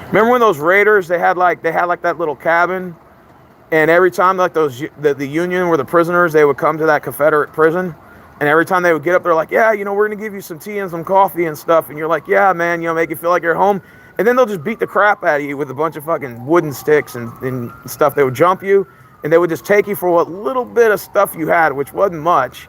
Remember when those raiders, they had like that little cabin, and every time like the Union were the prisoners, they would come to that Confederate prison, and every time they would get up, they're like, yeah, you know, we're gonna give you some tea and some coffee and stuff, and you're like, yeah, man, you know, make you feel like you're home, and then they'll just beat the crap out of you with a bunch of fucking wooden sticks and stuff. They would jump you, and they would just take you for what little bit of stuff you had, which wasn't much.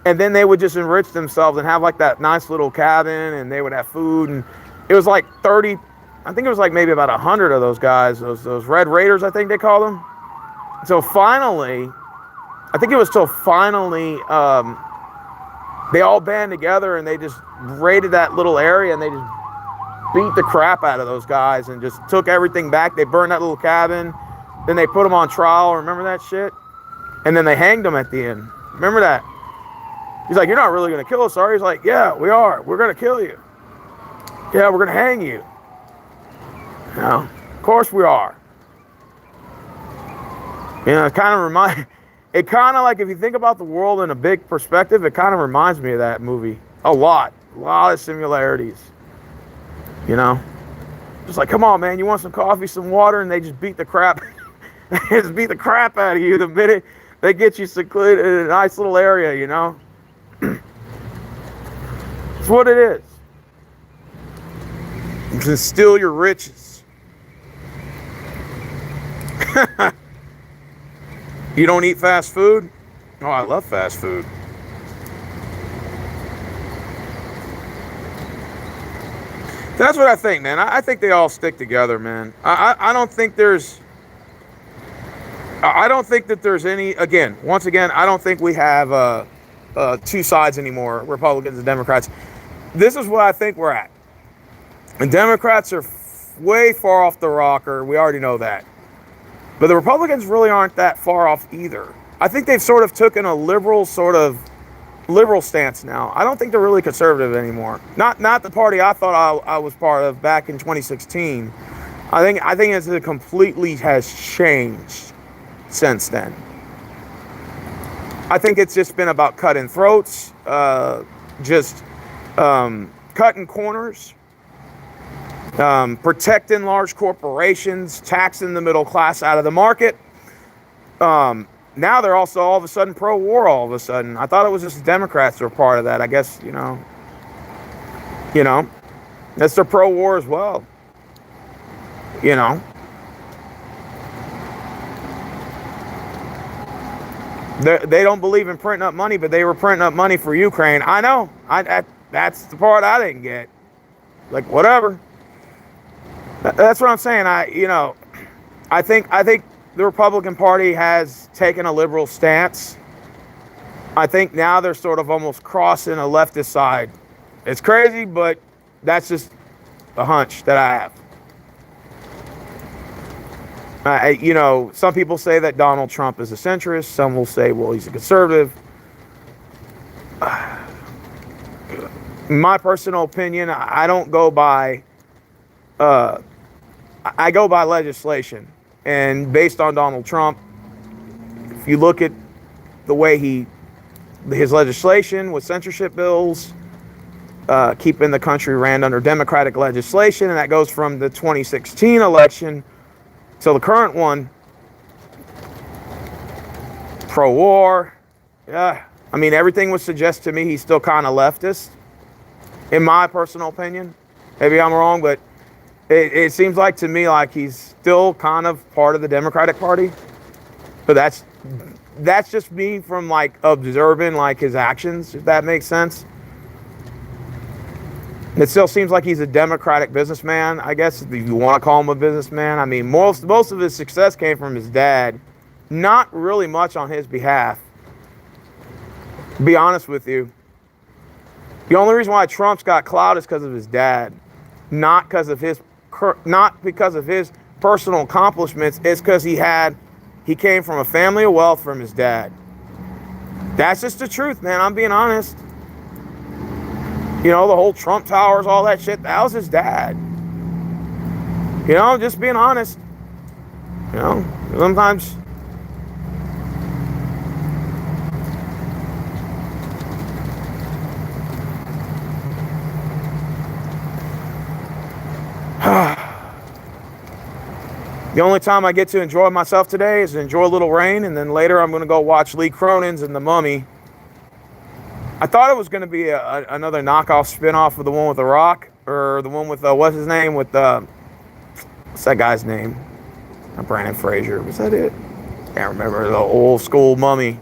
And then they would just enrich themselves and have like that nice little cabin, and they would have food. And it was like 30, I think it was like maybe about 100 of those guys, those Red Raiders, I think they call them. So finally, I think it was till finally, they all band together and they just raided that little area, and they just beat the crap out of those guys and just took everything back. They burned that little cabin. Then they put them on trial. Remember that shit? And then they hanged them at the end. Remember that? He's like, you're not really going to kill us, are you? He's like, yeah, we are. We're going to kill you. Yeah, we're going to hang you. You know, of course we are. You know, it kind of like, if you think about the world in a big perspective, it kind of reminds me of that movie. A lot of similarities. You know, just like, come on, man, you want some coffee, some water? And they just beat the crap. They just beat the crap out of you the minute they get you secluded in a nice little area, you know? It's what it is. You can steal your riches. You don't eat fast food? Oh, I love fast food. That's what I think, man. I think they all stick together, man. I don't think there's... I don't think that there's any... Once again, I don't think we have two sides anymore, Republicans and Democrats. This is what I think we're at. And Democrats are way far off the rocker. We already know that. But the Republicans really aren't that far off either. I think they've sort of taken a liberal stance now. I don't think they're really conservative anymore. Not the party I thought I was part of back in 2016. I think it completely has changed since then. I think it's just been about cutting throats, cutting corners, protecting large corporations, taxing the middle class out of the market. Now they're also all of a sudden pro-war all of a sudden. I thought it was just the Democrats who were part of that. I guess, you know, that's their pro-war as well. You know. They don't believe in printing up money, but they were printing up money for Ukraine. I know. That's the part I didn't get. Like, whatever. That's what I'm saying. I think the Republican Party has taken a liberal stance. I think now they're sort of almost crossing a leftist side. It's crazy, but that's just a hunch that I have. Some people say that Donald Trump is a centrist. Some will say, well, he's a conservative. In my personal opinion, I don't go by... I go by legislation. And based on Donald Trump, if you look at the way his legislation with censorship bills, keeping the country ran under Democratic legislation, and that goes from the 2016 election till the current one, pro-war. Yeah, I mean, everything would suggest to me he's still kind of leftist, in my personal opinion. Maybe I'm wrong, but it seems like to me like he's still kind of part of the Democratic Party. But that's just me from like observing like his actions, if that makes sense. It still seems like he's a Democratic businessman, I guess, if you want to call him a businessman. I mean, most of his success came from his dad. Not really much on his behalf. To be honest with you. The only reason why Trump's got clout is because of his dad. Not because of his personal accomplishments. It's because he came from a family of wealth from his dad. That's just the truth, man. I'm being honest. The whole Trump Towers, all that shit, that was his dad. You know, just being honest. You know, sometimes. The only time I get to enjoy myself today is enjoy a little rain, and then later I'm going to go watch Lee Cronin's and The Mummy. I thought it was going to be another knockoff spin-off of the one with The Rock, or the one with, what's his name, with, what's that guy's name? Not Brandon Fraser. Was that it? Can't remember. The old school Mummy.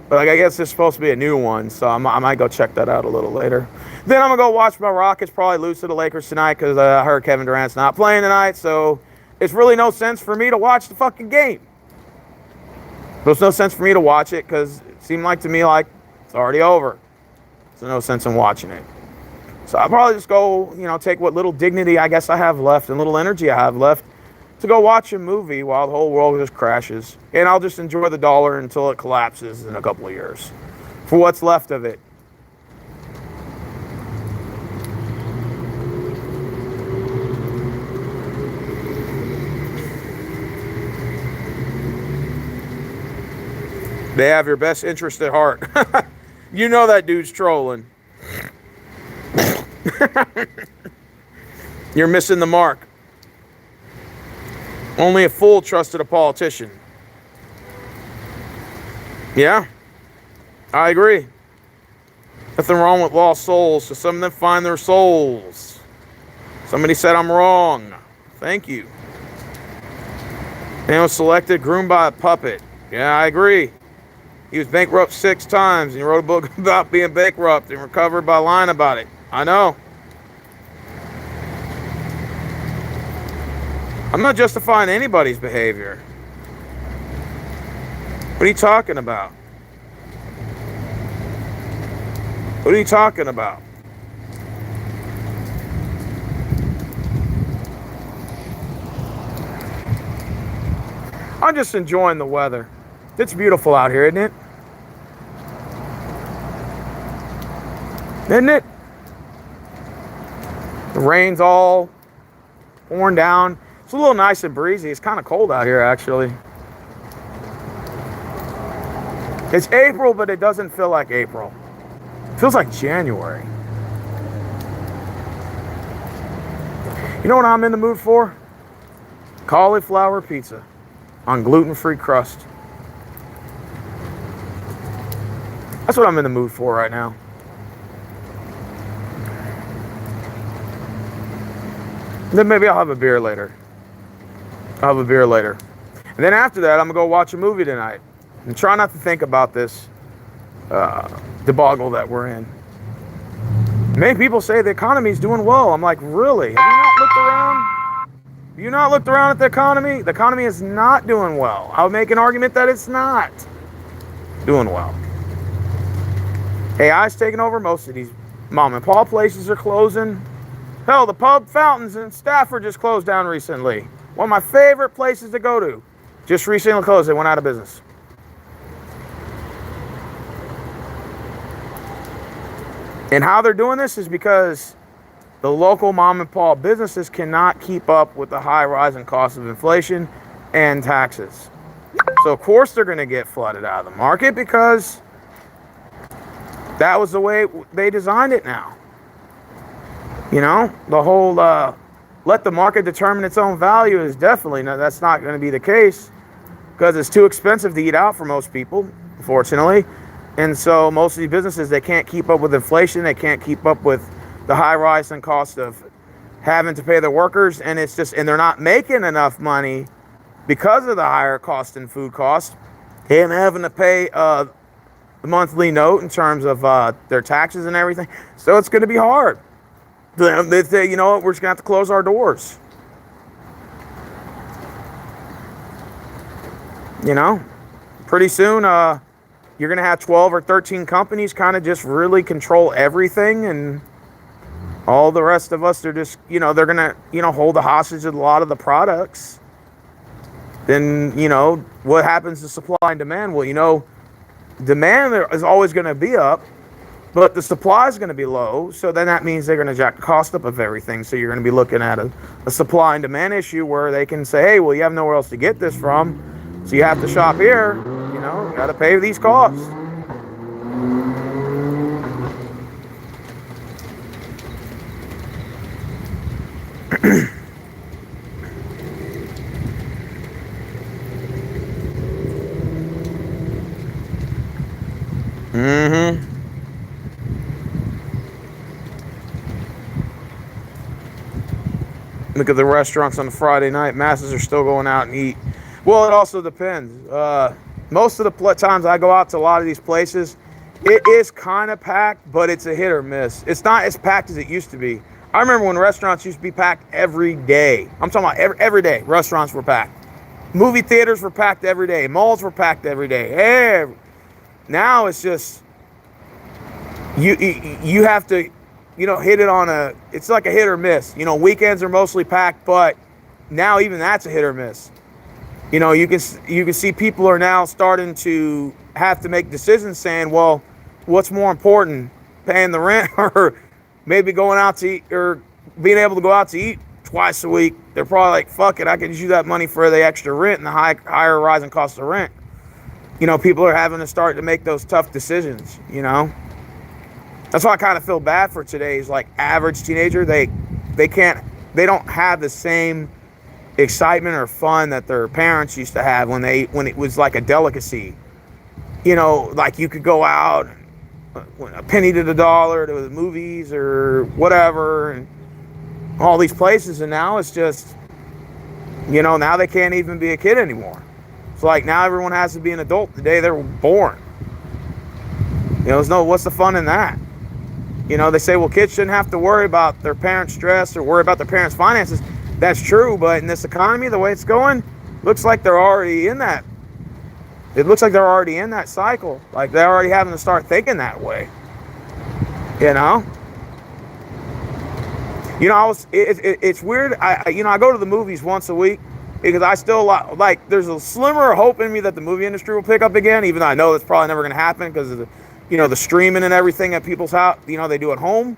But like, I guess it's supposed to be a new one, so I might go check that out a little later. Then I'm going to go watch my Rockets probably lose to the Lakers tonight, because I heard Kevin Durant's not playing tonight, so it's really no sense for me to watch the fucking game. There's no sense for me to watch it, because it seemed like to me like it's already over. So no sense in watching it. So I'll probably just go, you know, take what little dignity I guess I have left and little energy I have left to go watch a movie while the whole world just crashes. And I'll just enjoy the dollar until it collapses in a couple of years. For what's left of it. They have your best interest at heart. You know that dude's trolling. You're missing the mark. Only a fool trusted a politician. Yeah, I agree. Nothing wrong with lost souls, so some of them find their souls. Somebody said I'm wrong. Thank you. Man was selected, groomed by a puppet. Yeah, I agree. He was bankrupt 6 times, and he wrote a book about being bankrupt and recovered by lying about it. I know. I'm not justifying anybody's behavior. What are you talking about? What are you talking about? I'm just enjoying the weather. It's beautiful out here, isn't it? Isn't it? The rain's all pouring down. It's a little nice and breezy. It's kind of cold out here, actually. It's April, but it doesn't feel like April. It feels like January. You know what I'm in the mood for? Cauliflower pizza on gluten-free crust. That's what I'm in the mood for right now. Then maybe I'll have a beer later. I'll have a beer later. And then after that, I'm going to go watch a movie tonight. And try not to think about this debacle that we're in. Many people say the economy's doing well. I'm like, really? Have you not looked around? Have you not looked around at the economy? The economy is not doing well. I'll make an argument that it's not doing well. AI's taking over most of these mom and pop places are closing. Hell, the pub Fountains in Stafford just closed down recently. One of my favorite places to go to. Just recently closed. They went out of business. And how they're doing this is because the local mom and pop businesses cannot keep up with the high rising cost of inflation and taxes. So of course they're going to get flooded out of the market because that was the way they designed it now. You know, the whole let the market determine its own value is definitely, that's not going to be the case because it's too expensive to eat out for most people, unfortunately. And so most of these businesses, they can't keep up with inflation. They can't keep up with the high rise in cost of having to pay their workers. And it's just, and they're not making enough money because of the higher cost in food costs and having to pay the monthly note in terms of their taxes and everything. So it's going to be hard. They say, you know what, we're just going to have to close our doors. You know, pretty soon you're going to have 12 or 13 companies kind of just really control everything. And all the rest of us, they're just, you know, they're going to, you know, hold the hostage of a lot of the products. Then, you know, what happens to supply and demand? Well, you know, demand is always going to be up but the supply is going to be low. So then that means they're going to jack the cost up of everything. So you're going to be looking at a supply and demand issue where they can say, hey, well, you have nowhere else to get this from. So you have to shop here, you know, got to pay these costs. Mm-hmm. Look at the restaurants on a Friday night. Masses are still going out and eat. Well, it also depends. Most of the times I go out to a lot of these places, it is kind of packed, but it's a hit or miss. It's not as packed as it used to be. I remember when restaurants used to be packed every day. I'm talking about every day. Restaurants were packed. Movie theaters were packed every day. Malls were packed every day. Hey, now it's just you have to, you know, hit it on a. It's like a hit or miss. You know, weekends are mostly packed, but now even that's a hit or miss. You know, you can see people are now starting to have to make decisions saying, well, what's more important, paying the rent or maybe going out to eat or being able to go out to eat twice a week? They're probably like, fuck it, I can use that money for the extra rent and the higher rising cost of rent. You know, people are having to start to make those tough decisions, you know. That's why I kind of feel bad for today's like average teenager. They don't have the same excitement or fun that their parents used to have when it was like a delicacy. You know, like you could go out a penny to the dollar to the movies or whatever and all these places, and now it's just, you know, now they can't even be a kid anymore. It's like now everyone has to be an adult the day they were born. You know, what's the fun in that? You know, they say, well, kids shouldn't have to worry about their parents' stress or worry about their parents' finances. That's true, but in this economy, the way it's going, looks like they're already in that. It looks like they're already in that cycle. Like they're already having to start thinking that way. You know? You know, it's weird. I go to the movies once a week because I still like, there's a slimmer hope in me that the movie industry will pick up again, even though I know that's probably never going to happen because of the, you know, the streaming and everything at people's house, you know, they do at home.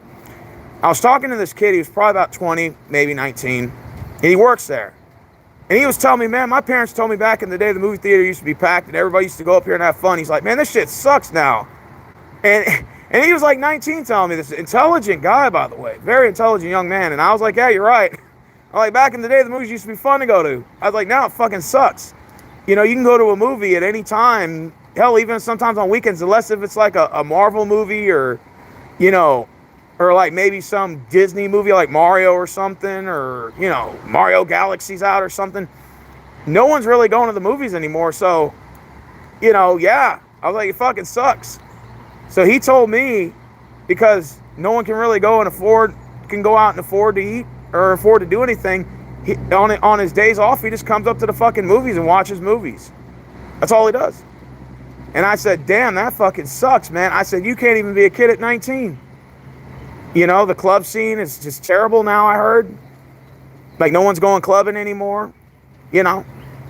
I was talking to this kid, he was probably about 20, maybe 19, and he works there. And he was telling me, man, my parents told me back in the day the movie theater used to be packed and everybody used to go up here and have fun. He's like, man, this shit sucks now. And he was like 19 telling me this. Intelligent guy, by the way. Very intelligent young man. And I was like, yeah, you're right. I'm like, back in the day, the movies used to be fun to go to. I was like, now it fucking sucks. You know, you can go to a movie at any time. Hell, even sometimes on weekends, unless if it's like a Marvel movie or, you know, or like maybe some Disney movie like Mario or something, or, you know, Mario Galaxy's out or something. No one's really going to the movies anymore. So, you know, yeah, I was like, it fucking sucks. So he told me, because no one can really go out and afford to eat or afford to do anything, on his days off, he just comes up to the fucking movies and watches movies. That's all he does. And I said, damn, that fucking sucks, man. I said, you can't even be a kid at 19. You know, the club scene is just terrible now, I heard. Like, no one's going clubbing anymore. You know,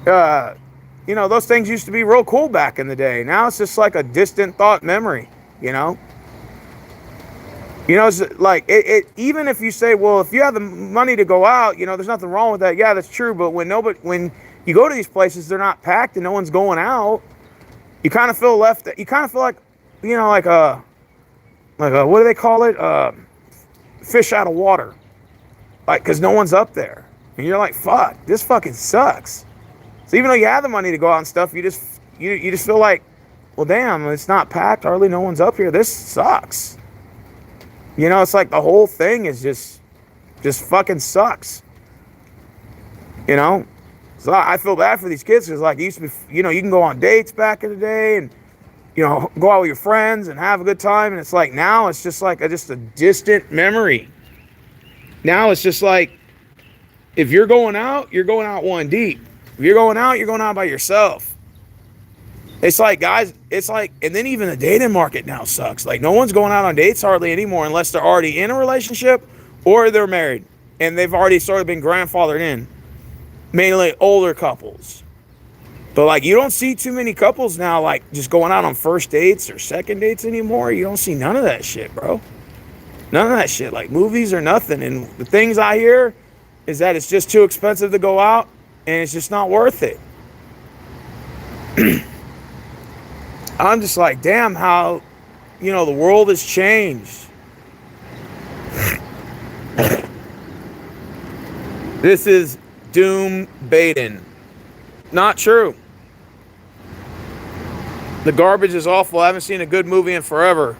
those things used to be real cool back in the day. Now it's just like a distant thought memory, you know? You know, it's like, even if you say, well, if you have the money to go out, you know, there's nothing wrong with that. Yeah, that's true. But when you go to these places, they're not packed and no one's going out, you kind of feel like, you know, like what do they call it? Fish out of water. Like, because no one's up there. And you're like, fuck, this fucking sucks. So even though you have the money to go out and stuff, you just feel like, well, damn, it's not packed. Hardly no one's up here. This sucks. You know, it's like the whole thing is just fucking sucks. You know? So I feel bad for these kids because, like, it used to be, you know, you can go on dates back in the day and, you know, go out with your friends and have a good time. And it's like now it's just like just a distant memory. Now it's just like, if you're going out one deep. If you're going out by yourself. It's like, guys, and then even the dating market now sucks. Like, no one's going out on dates hardly anymore unless they're already in a relationship or they're married and they've already sort of been grandfathered in. Mainly older couples. But like, you don't see too many couples now like just going out on first dates or second dates anymore. You don't see none of that shit, bro. None of that shit. Like, movies are nothing. And the things I hear is that it's just too expensive to go out and it's just not worth it. I'm just like, damn, how, the world has changed. This is doom baiting. Not true. The garbage is awful. I haven't seen a good movie in forever.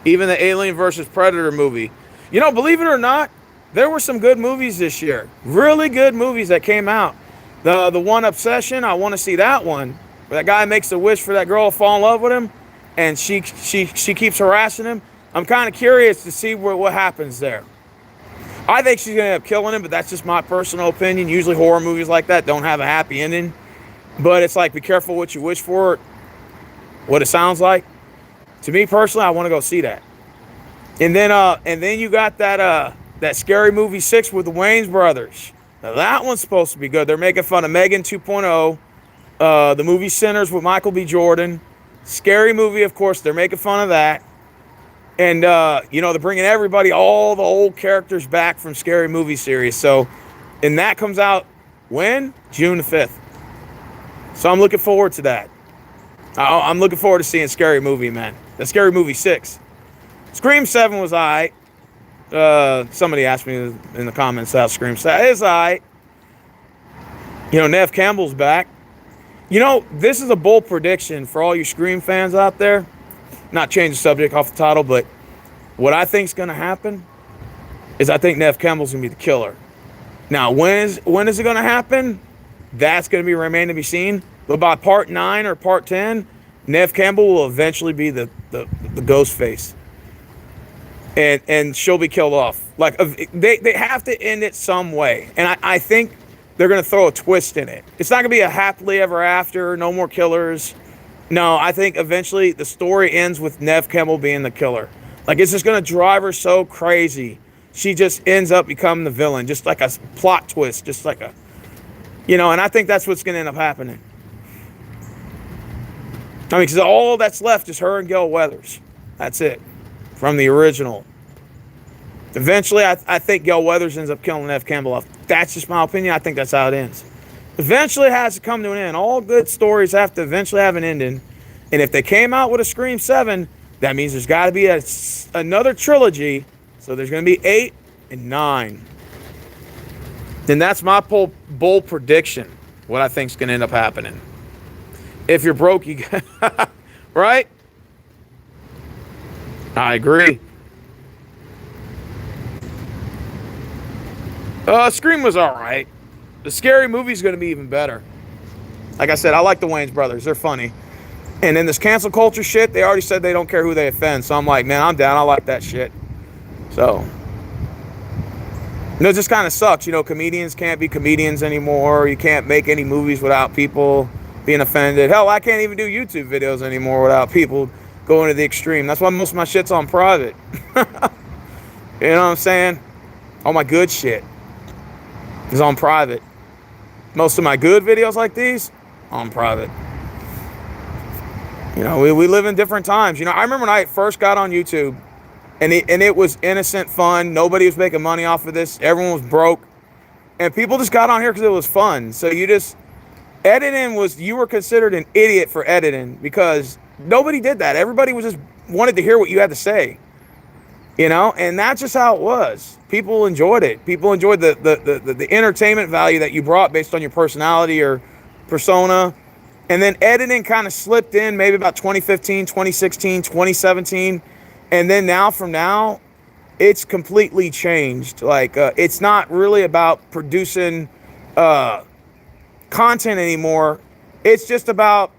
Even the Alien versus Predator movie. Believe it or not, there were some good movies this year. Really good movies that came out. The one, Obsession, I want to see that one. Where that guy makes a wish for that girl to fall in love with him, and she keeps harassing him. I'm kind of curious to see what happens there. I think she's going to end up killing him, but that's just my personal opinion. Usually horror movies like that don't have a happy ending. But it's like, be careful what you wish for, what it sounds like. To me personally, I want to go see that. And then you got that Scary Movie 6 with the Wayans brothers. Now that one's supposed to be good. They're making fun of Megan 2.0, the movie Sinners with Michael B. Jordan. Scary Movie, of course, they're making fun of that. And, they're bringing all the old characters back from Scary Movie series. So, and that comes out when? June the 5th. So I'm looking forward to that. I'm looking forward to seeing Scary Movie, man. The Scary Movie 6. Scream 7 was alright. Somebody asked me in the comments how Scream 7 is alright. Neve Campbell's back. This is a bold prediction for all you Scream fans out there. Not change the subject off the title, but what I think is going to happen is I think Neve Campbell's going to be the killer. Now, when is it going to happen? That's going to remain to be seen. But by part 9 or part 10, Neve Campbell will eventually be the ghost face. And she'll be killed off. Like, they have to end it some way. And I think they're going to throw a twist in it. It's not going to be a happily ever after, no more killers. No, I think eventually the story ends with Neve Campbell being the killer. Like, it's just going to drive her so crazy. She just ends up becoming the villain. Just like a plot twist. Just like a, and I think that's what's going to end up happening. I mean, because all that's left is her and Gale Weathers. That's it. From the original. Eventually, I think Gale Weathers ends up killing Neve Campbell off. That's just my opinion. I think that's how it ends. Eventually, it has to come to an end. All good stories have to eventually have an ending. And if they came out with a Scream 7, that means there's got to be another trilogy. So there's going to be 8 and 9. And that's my bold prediction. What I think is going to end up happening. If you're broke, you right? I agree. Scream was alright. The Scary Movie is going to be even better. Like I said, I like the Wayans brothers. They're funny. And in this cancel culture shit, they already said they don't care who they offend. So I'm like, man, I'm down. I like that shit. So, it just kind of sucks. Comedians can't be comedians anymore. You can't make any movies without people being offended. Hell, I can't even do YouTube videos anymore without people going to the extreme. That's why most of my shit's on private. You know what I'm saying? All my good shit is on private. Most of my good videos like these, on private. We live in different times. I remember when I first got on YouTube, and it was innocent fun. Nobody was making money off of this. Everyone was broke. And people just got on here because it was fun. So you were considered an idiot for editing because nobody did that. Everybody was just wanted to hear what you had to say. And that's just how it was. People enjoyed it. People enjoyed the entertainment value that you brought based on your personality or persona. And then editing kind of slipped in maybe about 2015, 2016, 2017. And then from now, it's completely changed. Like, it's not really about producing content anymore. It's just about,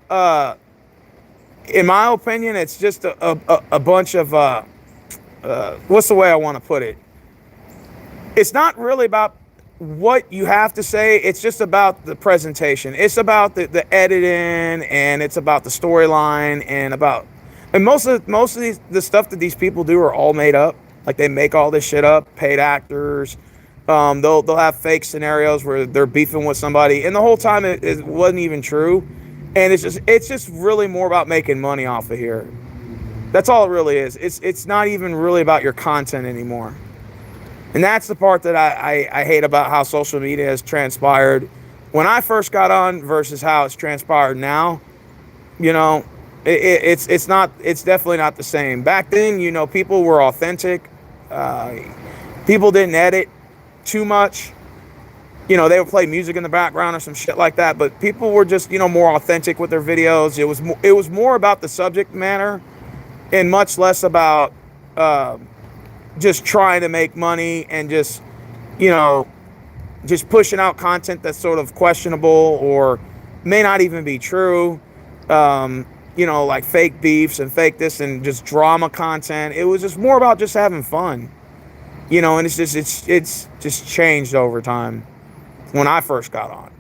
in my opinion, it's just a bunch of, what's the way I want to put it? It's not really about what you have to say. It's just about the presentation. It's about the editing, and it's about the storyline, and most of the stuff that these people do are all made up. Like, they make all this shit up, paid actors, They'll have fake scenarios where they're beefing with somebody, and the whole time it wasn't even true. And it's just really more about making money off of here. That's all it really is. It's not even really about your content anymore. And that's the part that I hate about how social media has transpired when I first got on versus how it's transpired now. You know, it's definitely not the same. Back then, people were authentic. People didn't edit too much. They would play music in the background or some shit like that, but people were just, more authentic with their videos. It was more about the subject matter and much less about just trying to make money and just pushing out content that's sort of questionable or may not even be true. Like fake beefs and fake this and just drama content. It was just more about just having fun. And it's just changed over time. When I first got on,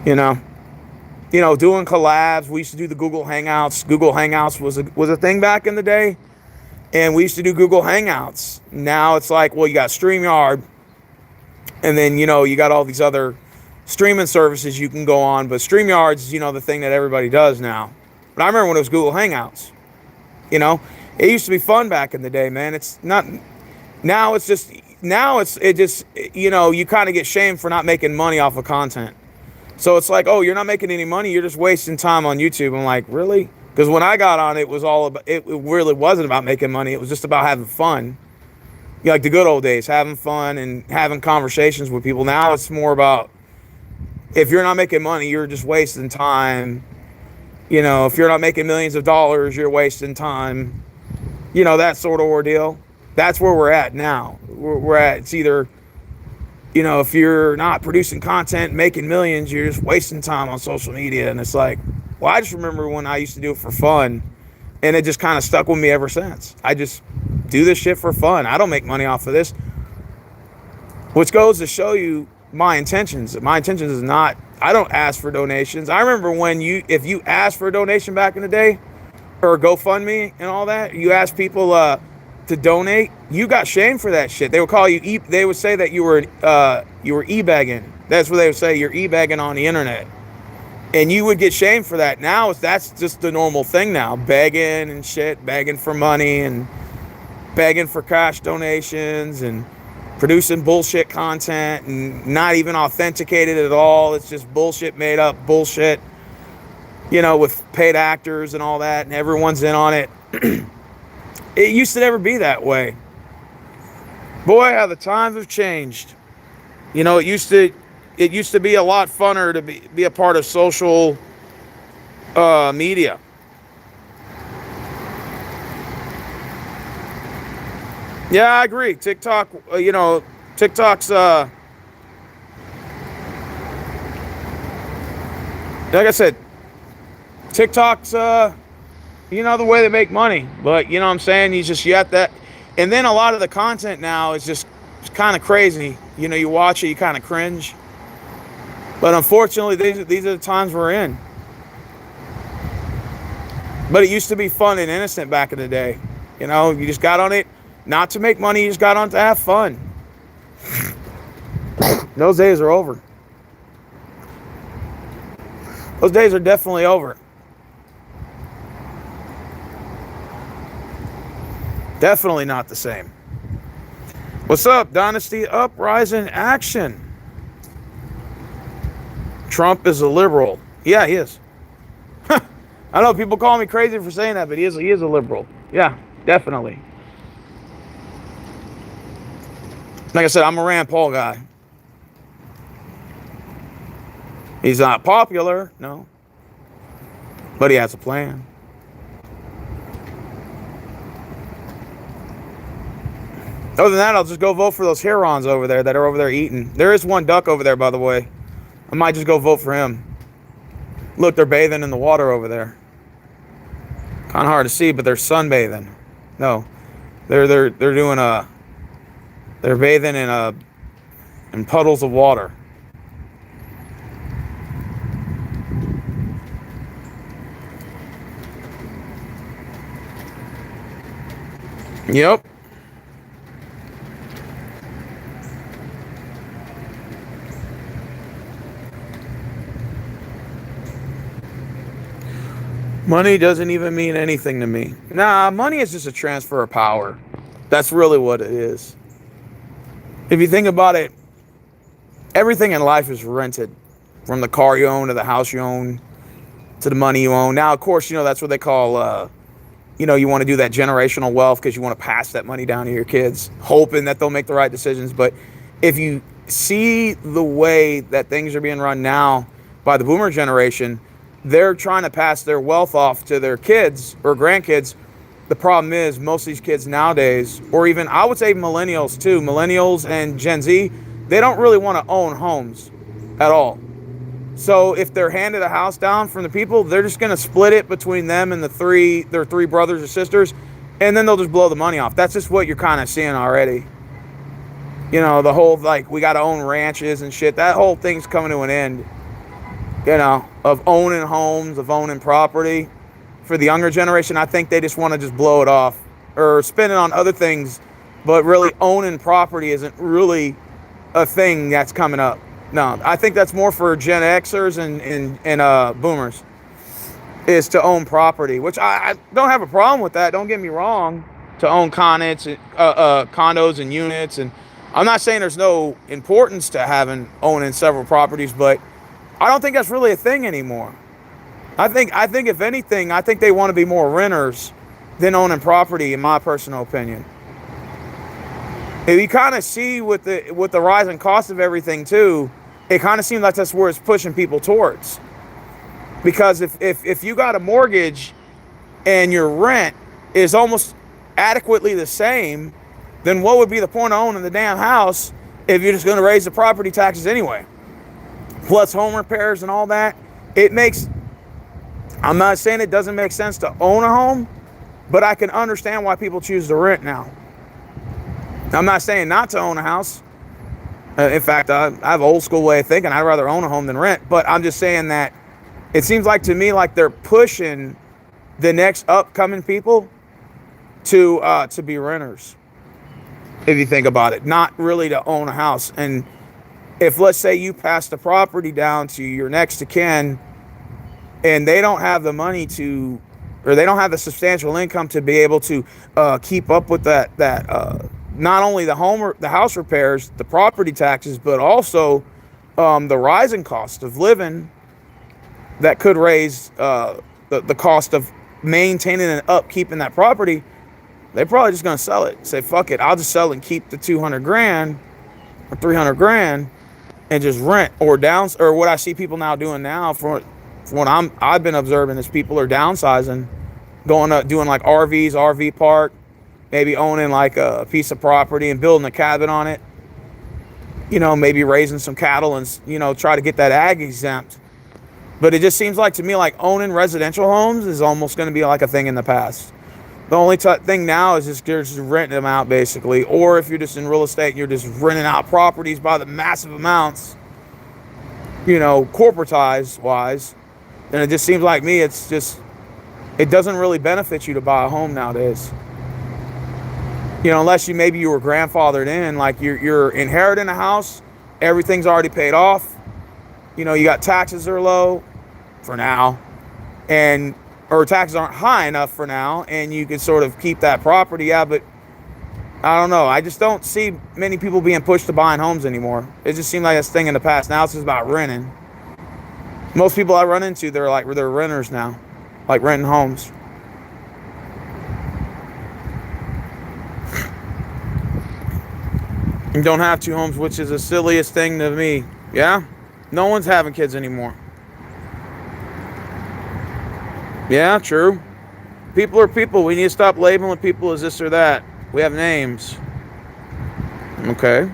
doing collabs. We used to do the Google Hangouts. Google Hangouts was a thing back in the day, and we used to do Google Hangouts. Now it's like, well, you got StreamYard, and then you got all these other streaming services you can go on. But StreamYard's the thing that everybody does now. But I remember when it was Google Hangouts. It used to be fun back in the day, man. It's not now. It's just. Now you kind of get shamed for not making money off of content. So it's like, oh, you're not making any money. You're just wasting time on YouTube. I'm like, really? Because when I got on, it really wasn't about making money. It was just about having fun. Like the good old days, having fun and having conversations with people. Now it's more about, if you're not making money, you're just wasting time. If you're not making millions of dollars, you're wasting time. That sort of ordeal. That's where we're at now. We're at, it's either, if you're not producing content, making millions, you're just wasting time on social media. And it's like, well, I just remember when I used to do it for fun, and it just kind of stuck with me ever since. I just do this shit for fun. I don't make money off of this. Which goes to show you my intentions. My intentions is not, I don't ask for donations. I remember if you asked for a donation back in the day, or GoFundMe and all that, you asked people, to donate, you got shamed for that shit. They would call you, they would say that you were e-begging. That's what they would say, you're e-begging on the internet. And you would get shamed for that. Now, that's just the normal thing now. Begging and shit, begging for money and begging for cash donations and producing bullshit content and not even authenticated at all. It's just bullshit, made up bullshit, with paid actors and all that, and everyone's in on it. It used to never be that way. Boy, how the times have changed. It used to be a lot funner to be a part of social media. Yeah, I agree. TikTok, TikTok's like I said, TikTok's the way they make money. But you know what I'm saying? You have that. And then a lot of the content now is just kind of crazy. You watch it, you kind of cringe. But unfortunately, these are the times we're in. But it used to be fun and innocent back in the day. You just got on it not to make money, you just got on to have fun. Those days are over. Those days are definitely over. Definitely not the same. What's up, Dynasty Uprising Action? Trump is a liberal. Yeah, he is. I know people call me crazy for saying that, but he is a liberal. Yeah, definitely. Like I said, I'm a Rand Paul guy. He's not popular, no. But he has a plan. Other than that, I'll just go vote for those herons over there that are over there eating. There is one duck over there, by the way. I might just go vote for him. Look, they're bathing in the water over there. Kind of hard to see, but they're sunbathing. No, they're doing they're bathing in puddles of water. Yep. Money doesn't even mean anything to me. Nah, money is just a transfer of power. That's really what it is. If you think about it, everything in life is rented. From the car you own to the house you own to the money you own. Now, of course, that's what they call, you want to do that generational wealth because you want to pass that money down to your kids, hoping that they'll make the right decisions. But if you see the way that things are being run now by the boomer generation, they're trying to pass their wealth off to their kids or grandkids. The problem is most of these kids nowadays, or even I would say millennials too, millennials and Gen Z, they don't really want to own homes at all. So if they're handed a house down from the people, they're just going to split it between them and their three brothers or sisters, and then they'll just blow the money off. That's just what you're kind of seeing already. The whole, we got to own ranches and shit. That whole thing's coming to an end, of owning homes, of owning property. For the younger generation, I think they just want to just blow it off or spend it on other things, but really owning property isn't really a thing that's coming up. No, I think that's more for Gen Xers and boomers, is to own property, which I don't have a problem with that. Don't get me wrong, to own condos and units. And I'm not saying there's no importance to owning several properties, but I don't think that's really a thing anymore. I think if anything, I think they want to be more renters than owning property, in my personal opinion. If you kind of see with the rising cost of everything too, it kind of seems like that's where it's pushing people towards. Because if you got a mortgage and your rent is almost adequately the same, then what would be the point of owning the damn house if you're just going to raise the property taxes anyway? Plus home repairs and all that. I'm not saying it doesn't make sense to own a home, but I can understand why people choose to rent now. I'm not saying not to own a house. In fact, I have an old school way of thinking. I'd rather own a home than rent. But I'm just saying that it seems like to me like they're pushing the next upcoming people to be renters. If you think about it, not really to own a house. And if, let's say, you pass the property down to your next of kin and they don't have the money to, or they don't have the substantial income to be able to keep up with that not only the house repairs, the property taxes, but also the rising cost of living that could raise the cost of maintaining and upkeeping that property, they're probably just going to sell it. Say, fuck it, I'll just sell it and keep the 200 grand or 300 grand and just rent or what I see people now doing now from what I've been observing is people are downsizing, going up, doing like RVs, RV park, maybe owning like a piece of property and building a cabin on it, maybe raising some cattle and, try to get that ag exempt. But it just seems like to me like owning residential homes is almost going to be like a thing in the past. The only thing now is just renting them out basically. Or if you're just in real estate and you're just renting out properties by the massive amounts, corporatized wise, then it just seems like me, it doesn't really benefit you to buy a home nowadays. Unless you were grandfathered in, like you're inheriting a house, everything's already paid off. You got taxes are low for now, or taxes aren't high enough for now, and you can sort of keep that property. Yeah, but I don't know. I just don't see many people being pushed to buying homes anymore. It just seemed like this thing in the past. Now it's just about renting. Most people I run into, they're renters now, like renting homes. You don't have two homes, which is the silliest thing to me. Yeah? No one's having kids anymore. Yeah, true. People are people. We need to stop labeling people as this or that. We have names. Okay.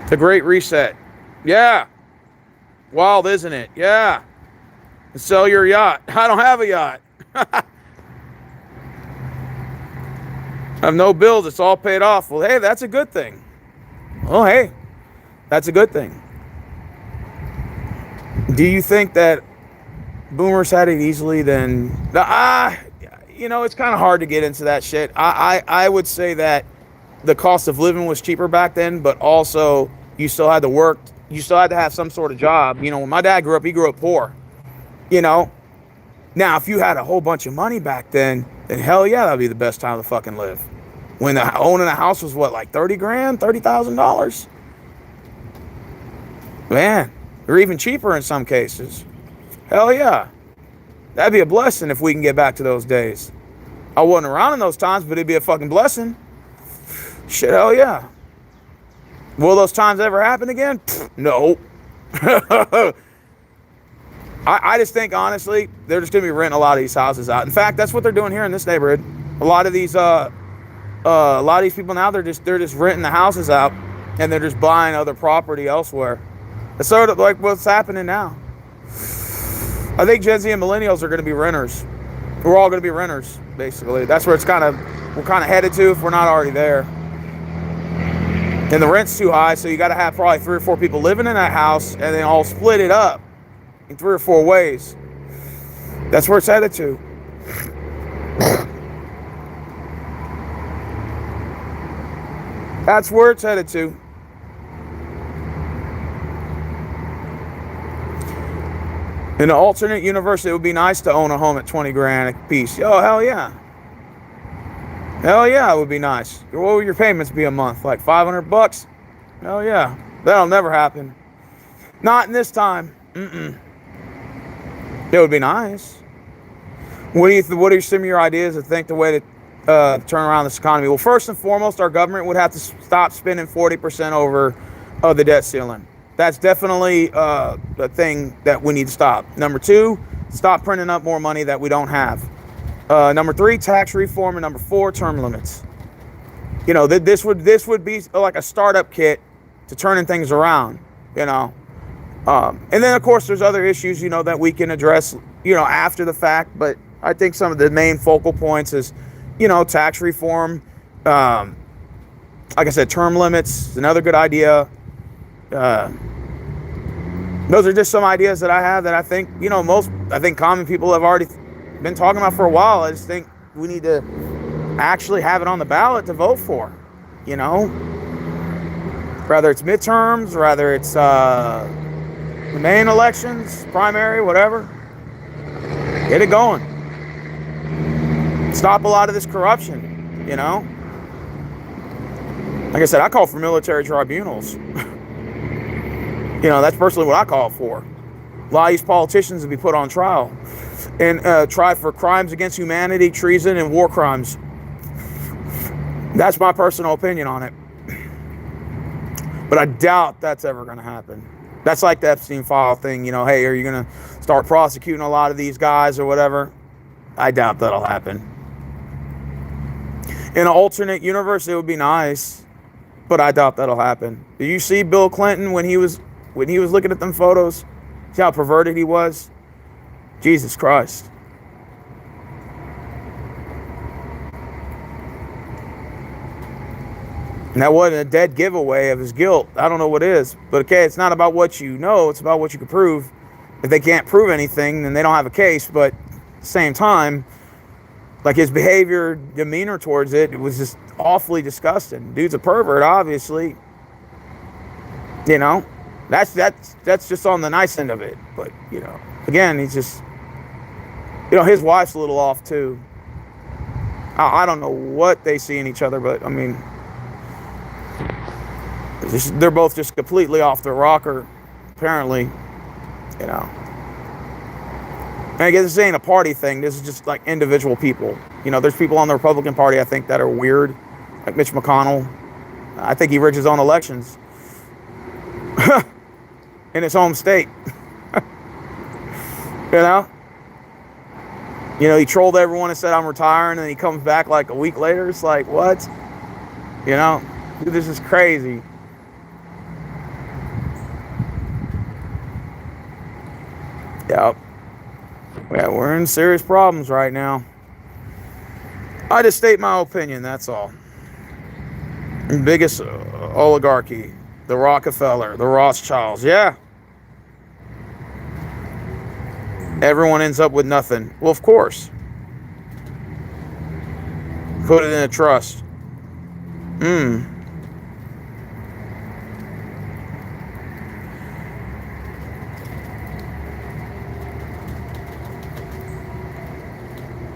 The Great Reset. Yeah. Wild, isn't it? Yeah. Sell your yacht. I don't have a yacht. I have no bills. It's all paid off. Well, hey, that's a good thing. Oh, hey, that's a good thing. Do you think that boomers had it easily then? It's kind of hard to get into that shit. I would say that the cost of living was cheaper back then, but also you still had to work. You still had to have some sort of job. When my dad grew up, he grew up poor. Now, if you had a whole bunch of money back then hell yeah, that'd be the best time to fucking live. When owning a house was what, like 30 grand, $30,000? Man, or even cheaper in some cases. Hell yeah. That'd be a blessing if we can get back to those days. I wasn't around in those times, but it'd be a fucking blessing. Shit, hell yeah. Will those times ever happen again? No. I just think, honestly, they're just going to be renting a lot of these houses out. In fact, that's what they're doing here in this neighborhood. A lot of these people now, they're just renting the houses out, and they're just buying other property elsewhere. It's sort of like what's happening now. I think Gen Z and millennials are going to be renters. We're all going to be renters, basically. That's where we're kind of headed to if we're not already there. And the rent's too high, so you got to have probably 3 or 4 people living in that house, and then all split it up in 3 or 4 ways. That's where it's headed to. That's where it's headed to. In an alternate universe, it would be nice to own a home at 20 grand a piece. Oh, hell yeah. Hell yeah, it would be nice. What would your payments be a month? Like $500? Hell yeah. That'll never happen. Not in this time. It would be nice. What are some of your ideas to think the way to turn around this economy? Well, first and foremost, our government would have to stop spending 40% over the debt ceiling. That's definitely the thing that we need to stop. Number 2, stop printing up more money that we don't have. Number 3, tax reform. And number 4, term limits. You know, this would be like a startup kit to turning things around, you know. And then, of course, there's other issues, you know, that we can address, you know, after the fact. But I think some of the main focal points is, you know, tax reform. Like I said, term limits is another good idea. Those are just some ideas that I have that I think, you know, common people have already been talking about for a while. I just think we need to actually have it on the ballot to vote for, you know, whether it's midterms, whether it's the main elections, primary, whatever. Get it going. Stop a lot of this corruption, you know. Like I said, I call for military tribunals. You know, that's personally what I call for. A lot of these politicians to be put on trial and tried for crimes against humanity, treason, and war crimes. That's my personal opinion on it. But I doubt that's ever going to happen. That's like the Epstein file thing, you know, hey, are you going to start prosecuting a lot of these guys or whatever? I doubt that'll happen. In an alternate universe, it would be nice, but I doubt that'll happen. Did you see Bill Clinton when he was looking at them photos? See how perverted he was? Jesus Christ. And that wasn't a dead giveaway of his guilt. I don't know what is. But okay, it's not about what you know, it's about what you can prove. If they can't prove anything, then they don't have a case. But at the same time, like his behavior, demeanor towards it was just awfully disgusting. Dude's a pervert, obviously. You know? That's just on the nice end of it. But, you know, again, he's just, you know, his wife's a little off too. I don't know what they see in each other, but I mean, they're both just completely off their rocker, apparently, you know. And I guess this ain't a party thing. This is just like individual people. You know, there's people on the Republican Party, I think, that are weird, like Mitch McConnell. I think he rigged his own elections. In his home state. You know? You know, he trolled everyone and said, I'm retiring, and he comes back like a week later. It's like, what? You know? Dude, this is crazy. Yep. Yeah, we're in serious problems right now. I just state my opinion, that's all. Biggest oligarchy. The Rockefeller, the Rothschilds, yeah. Everyone ends up with nothing. Well, of course. Put it in a trust.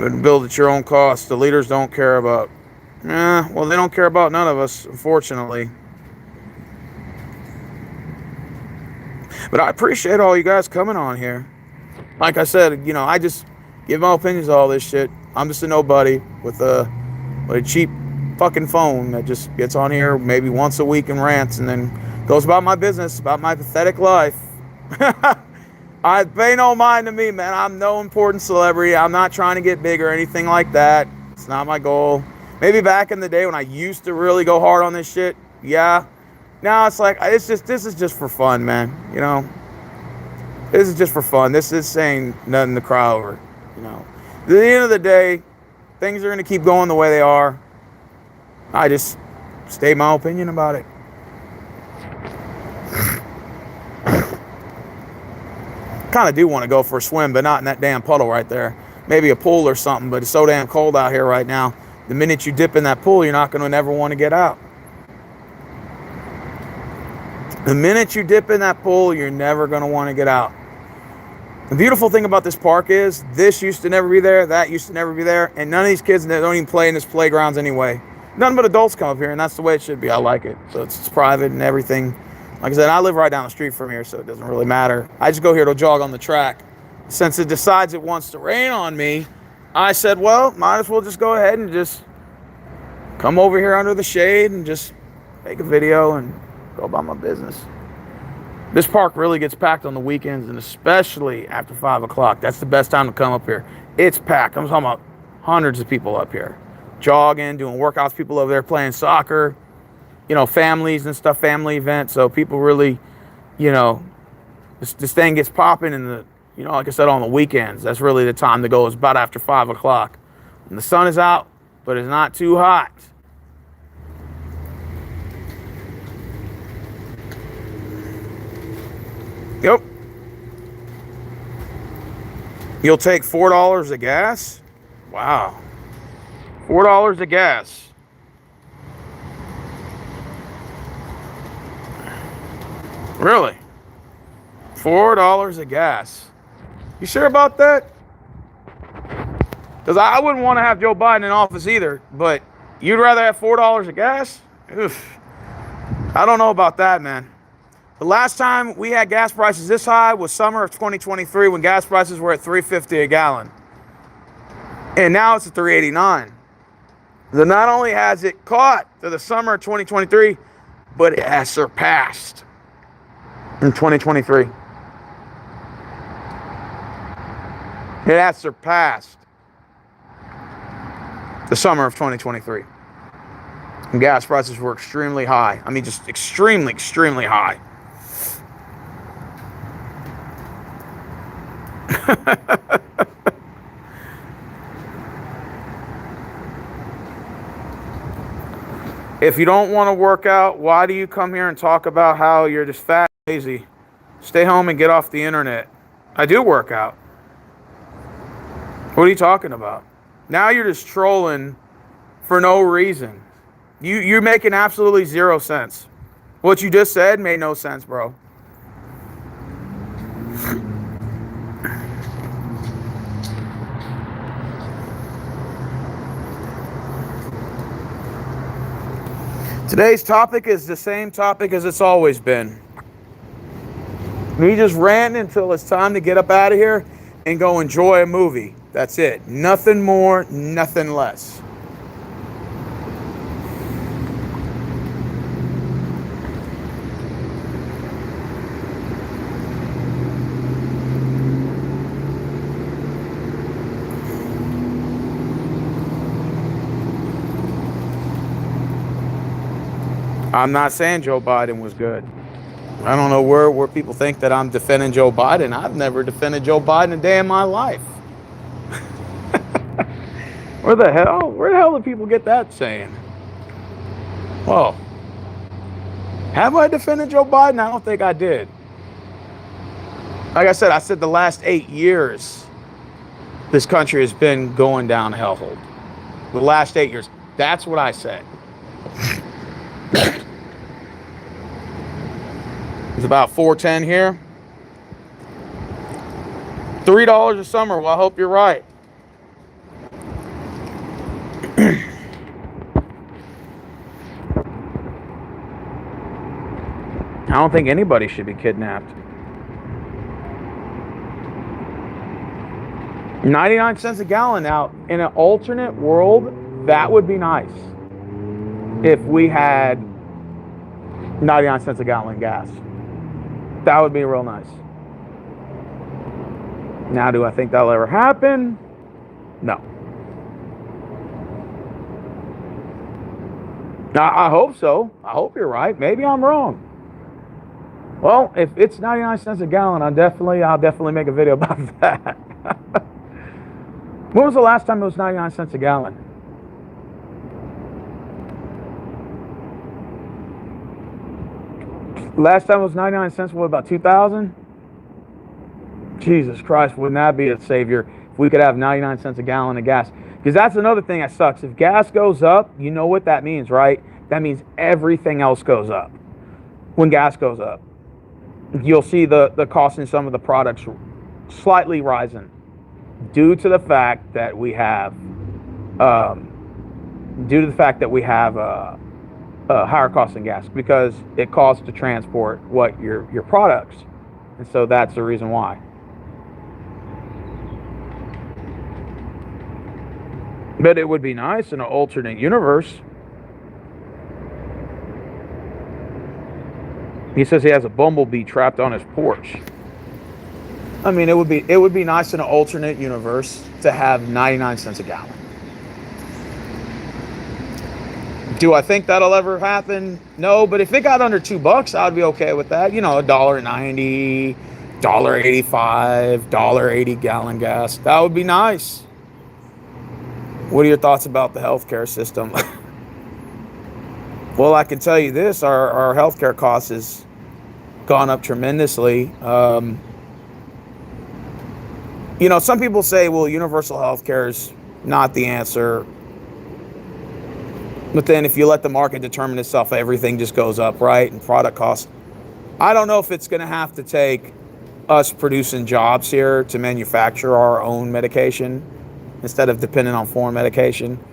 But build at your own cost. The leaders don't care about. Well, they don't care about none of us, unfortunately. But I appreciate all you guys coming on here. Like I said, I just give my opinions on all this shit. I'm just a nobody with a cheap fucking phone that just gets on here maybe once a week and rants and then goes about my business, about my pathetic life. I pay no mind to me, man. I'm no important celebrity. I'm not trying to get big or anything like that. It's not my goal. Maybe back in the day when I used to really go hard on this shit, yeah. Now it's like, this is just for fun, man. This is just for fun. This is saying nothing to cry over. At the end of the day, things are going to keep going the way they are. I just state my opinion about it. Kind of do want to go for a swim, but not in that damn puddle right there. Maybe a pool or something, but it's so damn cold out here right now. The minute you dip in that pool, you're not going to never want to get out. The minute you dip in that pool, you're never going to want to get out. The beautiful thing about this park is this used to never be there, that used to never be there, and none of these kids don't even play in this playgrounds anyway. None but adults come up here, and that's the way it should be. I like it. So it's private and everything. Like I said, I live right down the street from here, so it doesn't really matter. I just go here to jog on the track. Since it decides it wants to rain on me, I said, well, might as well just go ahead and just come over here under the shade and just make a video and go about my business. This park really gets packed on the weekends, and especially after 5 o'clock. That's the best time to come up here. It's packed. I'm talking about hundreds of people up here. Jogging, doing workouts, people over there playing soccer, families and stuff, family events. So people really, this thing gets popping in the, like I said, on the weekends. That's really the time to go. It's about after 5 o'clock. And the sun is out, but it's not too hot. Yep. You'll take $4 of gas? Wow. $4 of gas. Really? $4 of gas. You sure about that? Because I wouldn't want to have Joe Biden in office either, but you'd rather have $4 of gas? Oof. I don't know about that, man. The last time we had gas prices this high was summer of 2023 when gas prices were at $3.50 a gallon. And now it's at $3.89. So not only has it caught to the summer of 2023, but it has surpassed in 2023. It has surpassed the summer of 2023. And gas prices were extremely high. I mean, just extremely, extremely high. If you don't want to work out, why do you come here and talk about how you're just fat and lazy? Stay home and get off the internet. I do work out. What are you talking about? Now you're just trolling for no reason. You're making absolutely zero sense. What you just said made no sense, bro. Today's topic is the same topic as it's always been. We just ran until it's time to get up out of here and go enjoy a movie. That's it. Nothing more, nothing less. I'm not saying Joe Biden was good. I don't know where people think that I'm defending Joe Biden. I've never defended Joe Biden a day in my life. Where the hell do people get that saying? Whoa. Have I defended Joe Biden? I don't think I did. Like I said the last 8 years, this country has been going down hellhole. The last 8 years. That's what I said. It's about 410 here. $3 a summer. Well, I hope you're right. I don't think anybody should be kidnapped. 99 cents a gallon. Now, in an alternate world, that would be nice. If we had 99 cents a gallon gas. That would be real nice. Now, do I think that'll ever happen? No. I hope so. I hope you're right. Maybe I'm wrong. Well, if it's 99 cents a gallon, I'll definitely make a video about that. When was the last time it was 99 cents a gallon? Last time it was 99 cents, what, about 2000? Jesus Christ, wouldn't that be a savior if we could have 99 cents a gallon of gas? Because that's another thing that sucks. If gas goes up, you know what that means, right? That means everything else goes up. When gas goes up, you'll see the cost in some of the products slightly rising due to the fact that we have higher cost in gas, because it costs to transport what your products, and so that's the reason why. But it would be nice in an alternate universe. He says he has a bumblebee trapped on his porch. I mean, it would be nice in an alternate universe to have 99 cents a gallon. Do I think that'll ever happen? No, but if it got under $2, I'd be okay with that. You know, $1.90, $1.85, $1.80 gallon gas. That would be nice. What are your thoughts about the healthcare system? Well, I can tell you this: our healthcare costs has gone up tremendously. You know, some people say, well, universal healthcare is not the answer. But then if you let the market determine itself, everything just goes up, right? And product costs. I don't know if it's going to have to take us producing jobs here to manufacture our own medication instead of depending on foreign medication.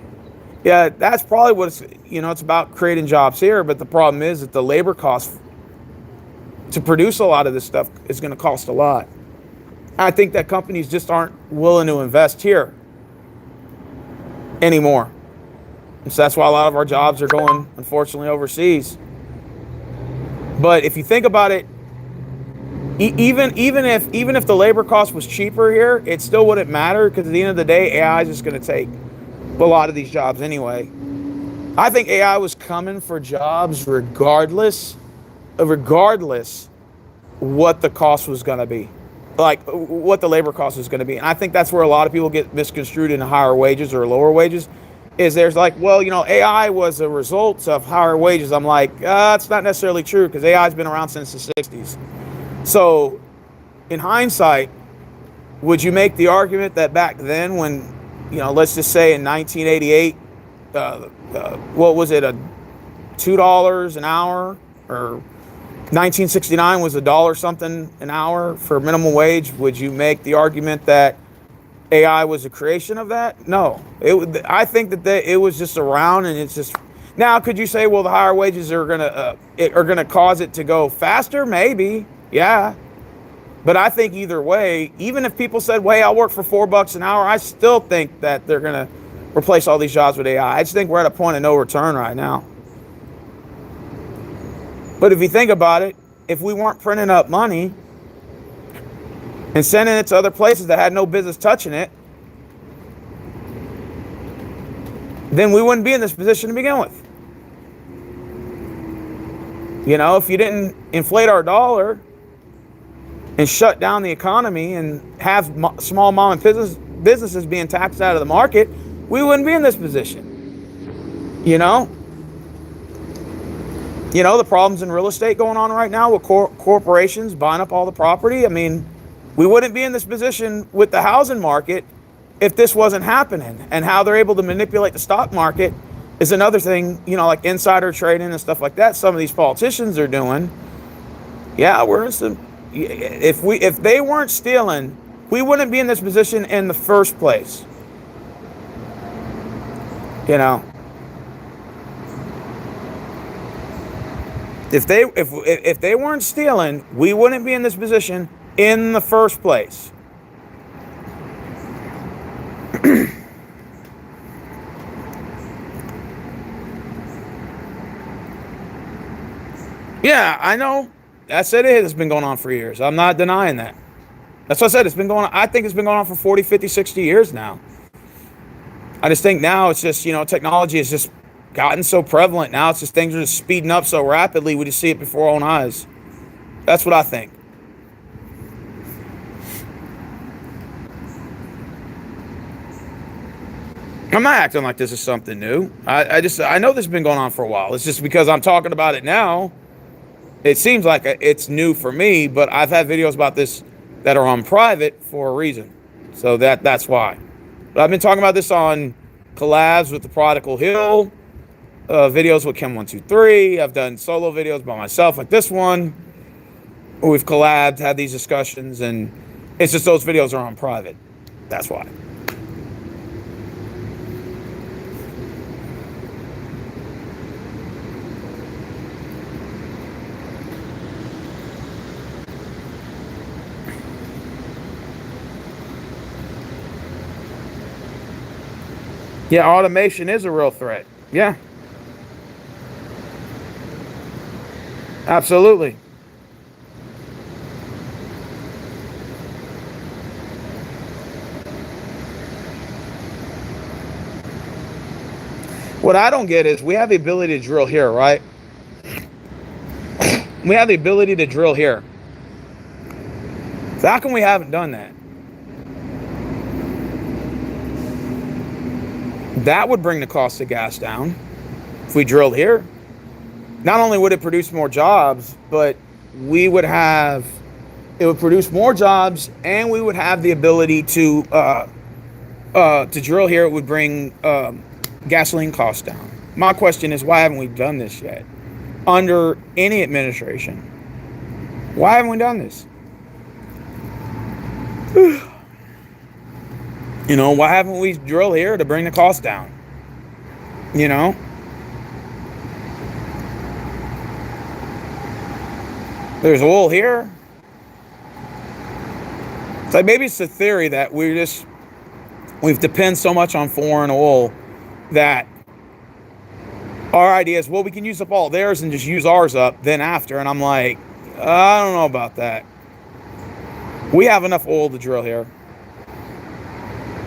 Yeah, that's probably what it's, it's about, creating jobs here. But the problem is that the labor cost to produce a lot of this stuff is going to cost a lot. I think that companies just aren't willing to invest here anymore. And so that's why a lot of our jobs are going, unfortunately, overseas. But if you think about it, even if the labor cost was cheaper here, it still wouldn't matter, because at the end of the day, AI is just going to take a lot of these jobs anyway. I think AI was coming for jobs regardless what the cost was going to be, like what the labor cost was going to be. And I think that's where a lot of people get misconstrued into higher wages or lower wages. Is there's like, well, AI was a result of higher wages. I'm like, it's not necessarily true, because AI has been around since the 60s. So in hindsight, would you make the argument that back then when, let's just say in 1988, what was it, $2 an hour, or 1969 was $1 something an hour for minimum wage? Would you make the argument that AI was a creation of that? No. I think that it was just around, and it's just. Now, could you say, well, the higher wages are gonna cause it to go faster? Maybe, yeah. But I think either way, even if people said, "Well, I'll work for $4 an hour," I still think that they're gonna replace all these jobs with AI. I just think we're at a point of no return right now. But if you think about it, if we weren't printing up money and sending it to other places that had no business touching it, then we wouldn't be in this position to begin with. If you didn't inflate our dollar and shut down the economy and have small mom and businesses being taxed out of the market, we wouldn't be in this position. The problems in real estate going on right now with corporations buying up all the property. I mean, we wouldn't be in this position with the housing market if this wasn't happening. And how they're able to manipulate the stock market is another thing, like insider trading and stuff like that. Some of these politicians are doing. Yeah, we're in some. If they weren't stealing, we wouldn't be in this position in the first place. If they weren't stealing, we wouldn't be in this position in the first place. Yeah, I know. I said it's been going on for years. I'm not denying that. That's what I said. It's been going on. I think it's been going on for 40, 50, 60 years now. I just think now it's just, technology has just gotten so prevalent. Now it's just things are just speeding up so rapidly. We just see it before our own eyes. That's what I think. I'm not acting like this is something new. I know this has been going on for a while. It's just because I'm talking about it now. It seems like it's new for me, but I've had videos about this that are on private for a reason. So that's why. But I've been talking about this on collabs with the Prodigal Hill, videos with Chem123. I've done solo videos by myself like this one. We've collabed, had these discussions, and it's just those videos are on private. That's why. Yeah, automation is a real threat. Yeah. Absolutely. What I don't get is we have the ability to drill here, right? We have the ability to drill here. So how come we haven't done that? That would bring the cost of gas down if we drilled here. Not only would it produce more jobs, but it would produce more jobs, and we would have the ability to drill here. It would bring gasoline costs down. My question is, why haven't we done this yet? Under any administration, why haven't we done this? Why haven't we drilled here to bring the cost down? There's oil here. So maybe it's the theory that we've depend so much on foreign oil that our idea is, well, we can use up all theirs and just use ours up then after. And I'm like, I don't know about that. We have enough oil to drill here.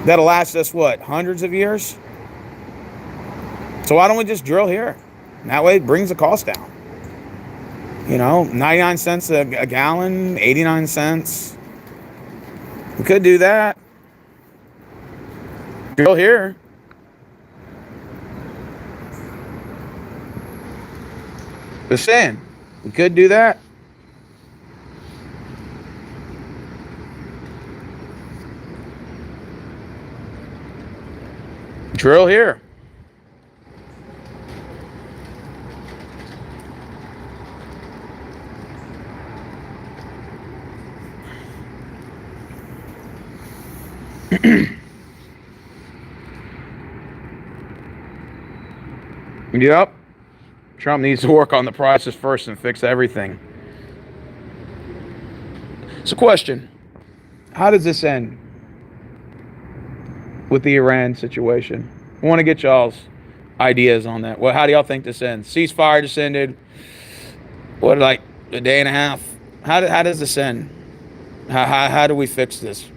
That'll last us, hundreds of years? So why don't we just drill here? And that way it brings the cost down. 99 cents a gallon, 89 cents. We could do that. Drill here. Just saying, we could do that. Drill here. Yep. Trump needs to work on the prices first and fix everything. So, question: how does this end with the Iran situation? I want to get y'all's ideas on that. Well, how do y'all think this ends? Ceasefire just ended. Like a day and a half? How does this end? How do we fix this?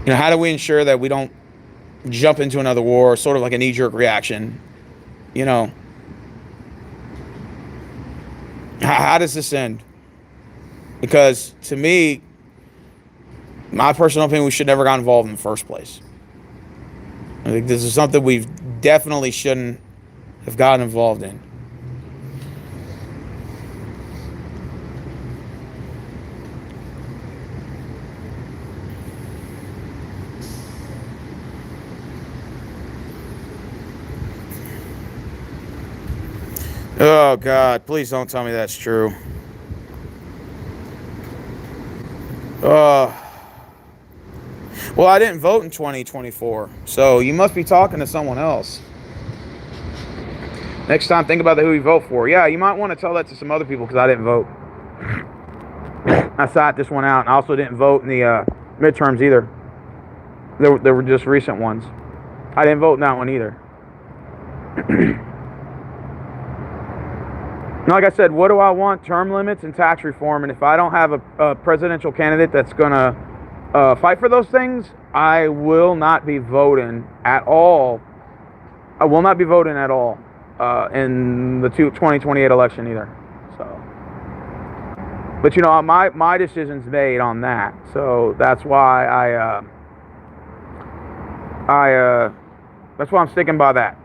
How do we ensure that we don't jump into another war, sort of like a knee-jerk reaction? How does this end? Because to me, my personal opinion, we should never got involved in the first place. I think this is something we definitely shouldn't have gotten involved in. Oh, God, please don't tell me that's true. Well, I didn't vote in 2024, so you must be talking to someone else. Next time, think about who you vote for. Yeah, you might want to tell that to some other people because I didn't vote. I sat this one out, and I also didn't vote in the midterms either. There were just recent ones. I didn't vote in that one either. Like I said, what do I want? Term limits and tax reform. And if I don't have a presidential candidate that's going to fight for those things, I will not be voting at all. I will not be voting at all in the 2028 election either. So, but you know, my decision's made on that. So that's why that's why I'm sticking by that.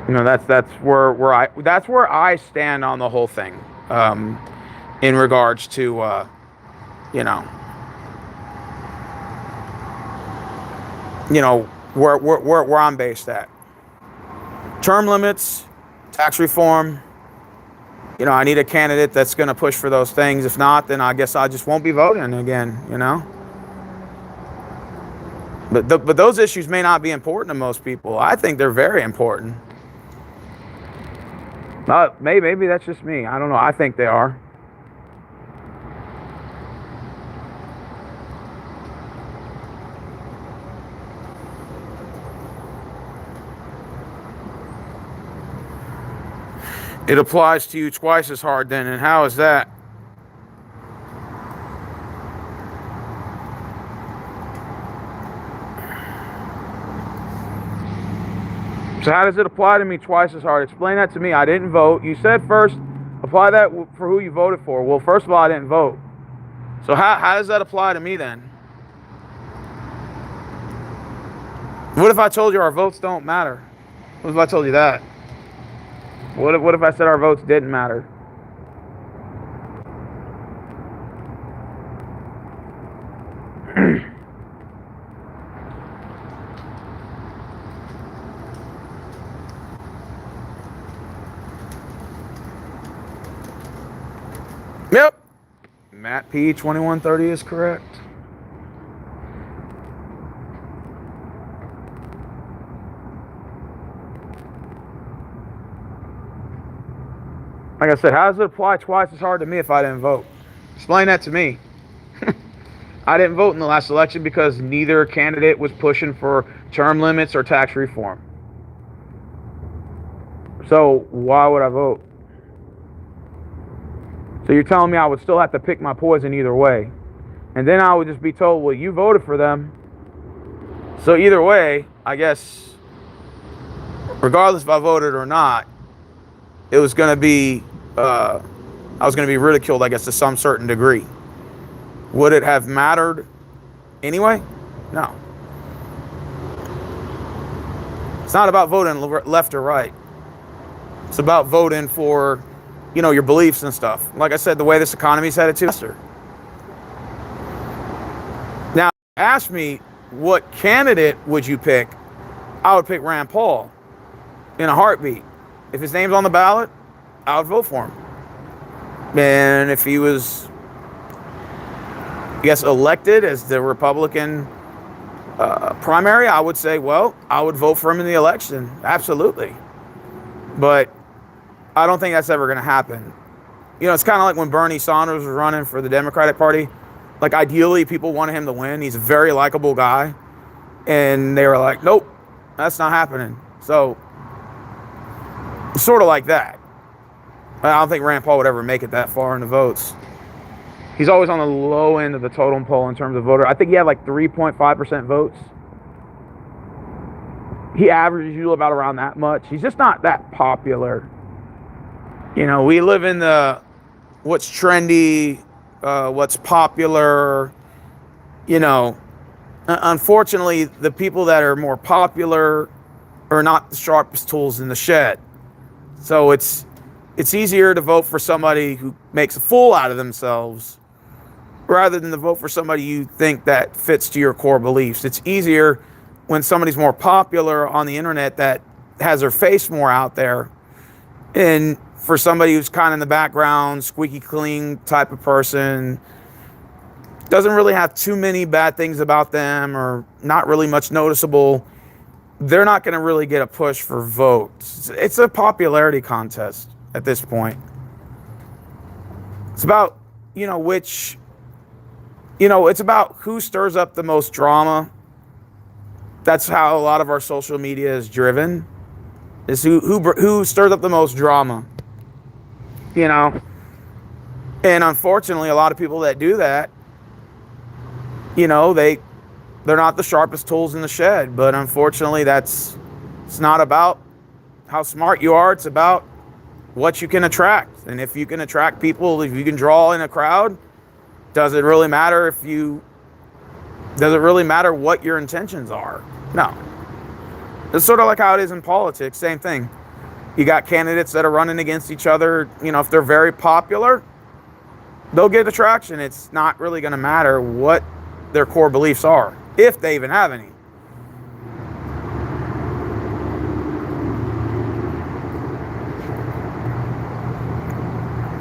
You know, that's where I stand on the whole thing, in regards to you know where I'm based at. Term limits, tax reform. You know, I need a candidate that's going to push for those things. If not, then I guess I just won't be voting again. You know. But those issues may not be important to most people. I think they're very important. Maybe that's just me. I don't know. I think they are. It applies to you twice as hard then, and how is that? So how does it apply to me twice as hard? Explain that to me. I didn't vote. You said first, apply that for who you voted for. Well, first of all, I didn't vote. So how does that apply to me then? What if I told you our votes don't matter? What if I told you that? What if I said our votes didn't matter? Yep. Matt P 2130 is correct. Like I said, how does it apply twice as hard to me if I didn't vote? Explain that to me. I didn't vote in the last election because neither candidate was pushing for term limits or tax reform. So why would I vote? So you're telling me I would still have to pick my poison either way. And then I would just be told, well, you voted for them. So either way, I guess, regardless if I voted or not, it was going to be, I was going to be ridiculed, I guess, to some certain degree. Would it have mattered anyway? No. It's not about voting left or right. It's about voting for, you know, your beliefs and stuff. Like I said, the way this economy's headed to. Now, ask me, what candidate would you pick? I would pick Rand Paul in a heartbeat. If his name's on the ballot, I would vote for him. And if he was, I guess, elected as the Republican primary, I would say, well, I would vote for him in the election. Absolutely. But I don't think that's ever going to happen. You know, it's kind of like when Bernie Sanders was running for the Democratic Party. Like, ideally, people wanted him to win. He's a very likable guy. And they were like, nope, that's not happening. So, sort of like that. I don't think Rand Paul would ever make it that far in the votes. He's always on the low end of the totem pole in terms of voter. I think he had like 3.5% votes. He averages usually about around that much. He's just not that popular. You know, we live in the what's trendy, what's popular. You know, unfortunately, the people that are more popular are not the sharpest tools in the shed. So it's easier to vote for somebody who makes a fool out of themselves rather than to vote for somebody you think that fits to your core beliefs. It's easier when somebody's more popular on the internet that has their face more out there, and for somebody who's kind of in the background, squeaky clean type of person, doesn't really have too many bad things about them or not really much noticeable, they're not going to really get a push for votes. It's a popularity contest at this point. It's about, it's about who stirs up the most drama. That's how a lot of our social media is driven. Is who stirs up the most drama. And unfortunately, a lot of people that do that, they're not the sharpest tools in the shed. But unfortunately, it's not about how smart you are. It's about what you can attract. And if you can attract people, if you can draw in a crowd, does it really matter what your intentions are? No. It's sort of like how it is in politics. Same thing. You got candidates that are running against each other. If they're very popular, they'll get attraction. It's not really going to matter what their core beliefs are, if they even have any.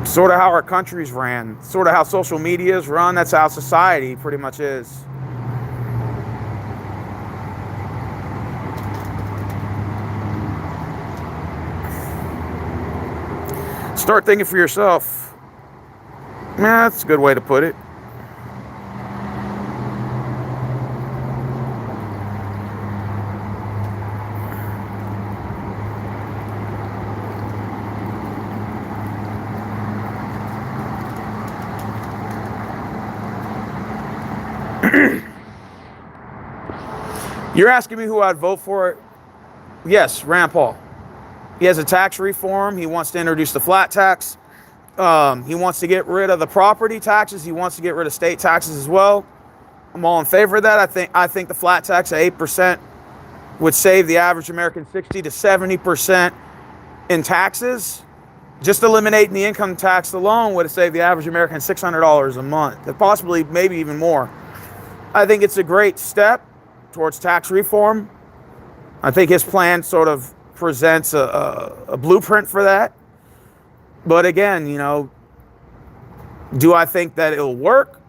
Sort of how our country's ran, sort of how social media is run. That's how society pretty much is. Start thinking for yourself. That's a good way to put it. You're asking me who I'd vote for? Yes, Rand Paul. He has a tax reform. He wants to introduce the flat tax. He wants to get rid of the property taxes. He wants to get rid of state taxes as well. I'm all in favor of that. I think the flat tax at 8% would save the average American 60 to 70% in taxes. Just eliminating the income tax alone would have saved the average American $600 a month, and possibly maybe even more. I think it's a great step towards tax reform. I think his plan sort of presents a blueprint for that. But again, do I think that it'll work?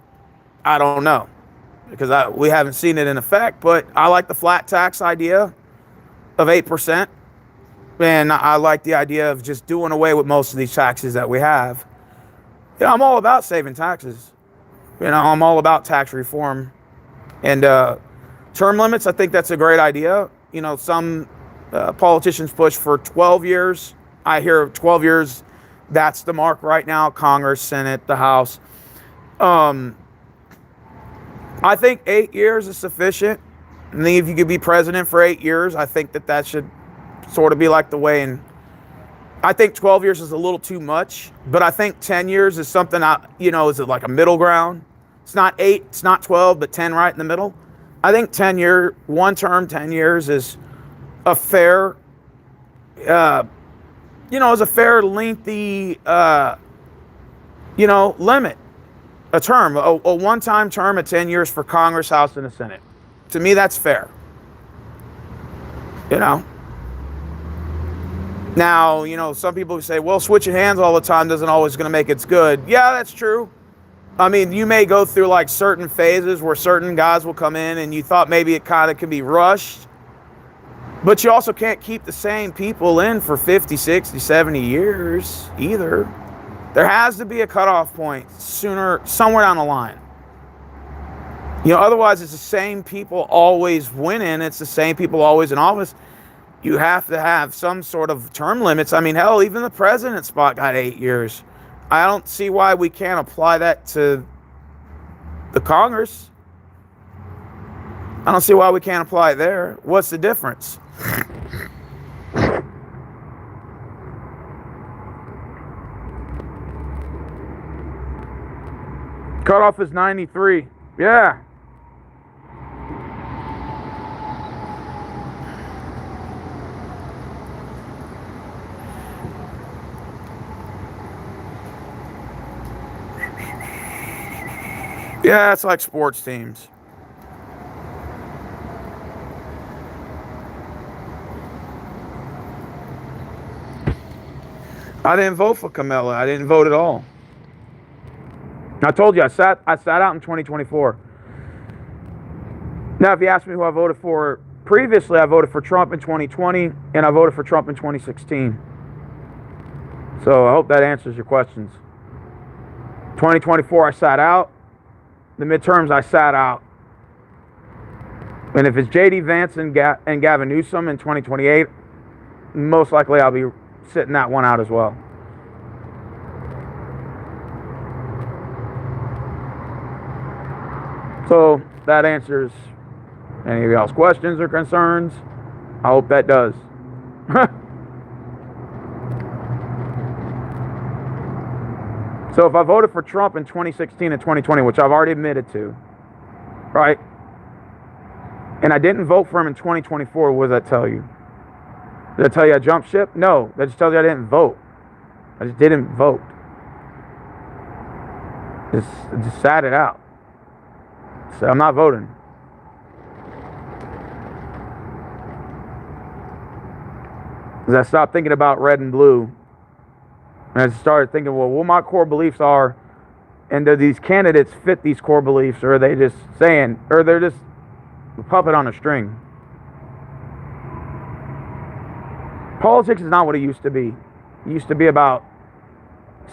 I don't know, because we haven't seen it in effect. But I like the flat tax idea of 8%. And I like the idea of just doing away with most of these taxes that we have. I'm all about saving taxes. I'm all about tax reform. And term limits, I think that's a great idea. Some politicians push for 12 years. I hear 12 years, that's the mark right now. Congress, Senate, the House. I think 8 years is sufficient. I think if you could be president for 8 years, I think that should sort of be like the way. And I think 12 years is a little too much, but I think 10 years is something, is it like a middle ground? It's not 8, it's not 12, but 10 right in the middle. I think 1 term, 10 years is a fair, is a fair lengthy, limit. A term, a one-time term of 10 years for Congress, House, and the Senate. To me, that's fair. Now, some people say, well, switching hands all the time doesn't always going to make it good. Yeah, that's true. I mean, you may go through like certain phases where certain guys will come in and you thought maybe it kind of could be rushed. But you also can't keep the same people in for 50, 60, 70 years either. There has to be a cutoff point somewhere down the line. Otherwise it's the same people always winning. It's the same people always in office. You have to have some sort of term limits. I mean, hell, even the president's spot got 8 years. I don't see why we can't apply that to the Congress. I don't see why we can't apply it there. What's the difference? Cutoff is 93. Yeah. Yeah, it's like sports teams. I didn't vote for Kamala. I didn't vote at all. I told you I sat out in 2024. Now, if you ask me who I voted for previously I voted for Trump in 2020 and I voted for Trump in 2016. So I hope that answers your questions. 2024 I sat out. The midterms I sat out. And if it's J.D. Vance and Gavin Newsom in 2028, most likely I'll be sitting that one out as well. So that answers any of y'all's questions or concerns. I hope that does. So if I voted for Trump in 2016 and 2020, which I've already admitted to, right? And I didn't vote for him in 2024, what does that tell you? Did that tell you I jumped ship? No, that just tells you I didn't vote. I just didn't vote. Just sat it out. So I'm not voting. As I stopped thinking about red and blue, and I started thinking, well, what my core beliefs are, and do these candidates fit these core beliefs, or are they just saying, or they're just a puppet on a string? Politics is not what it used to be. It used to be about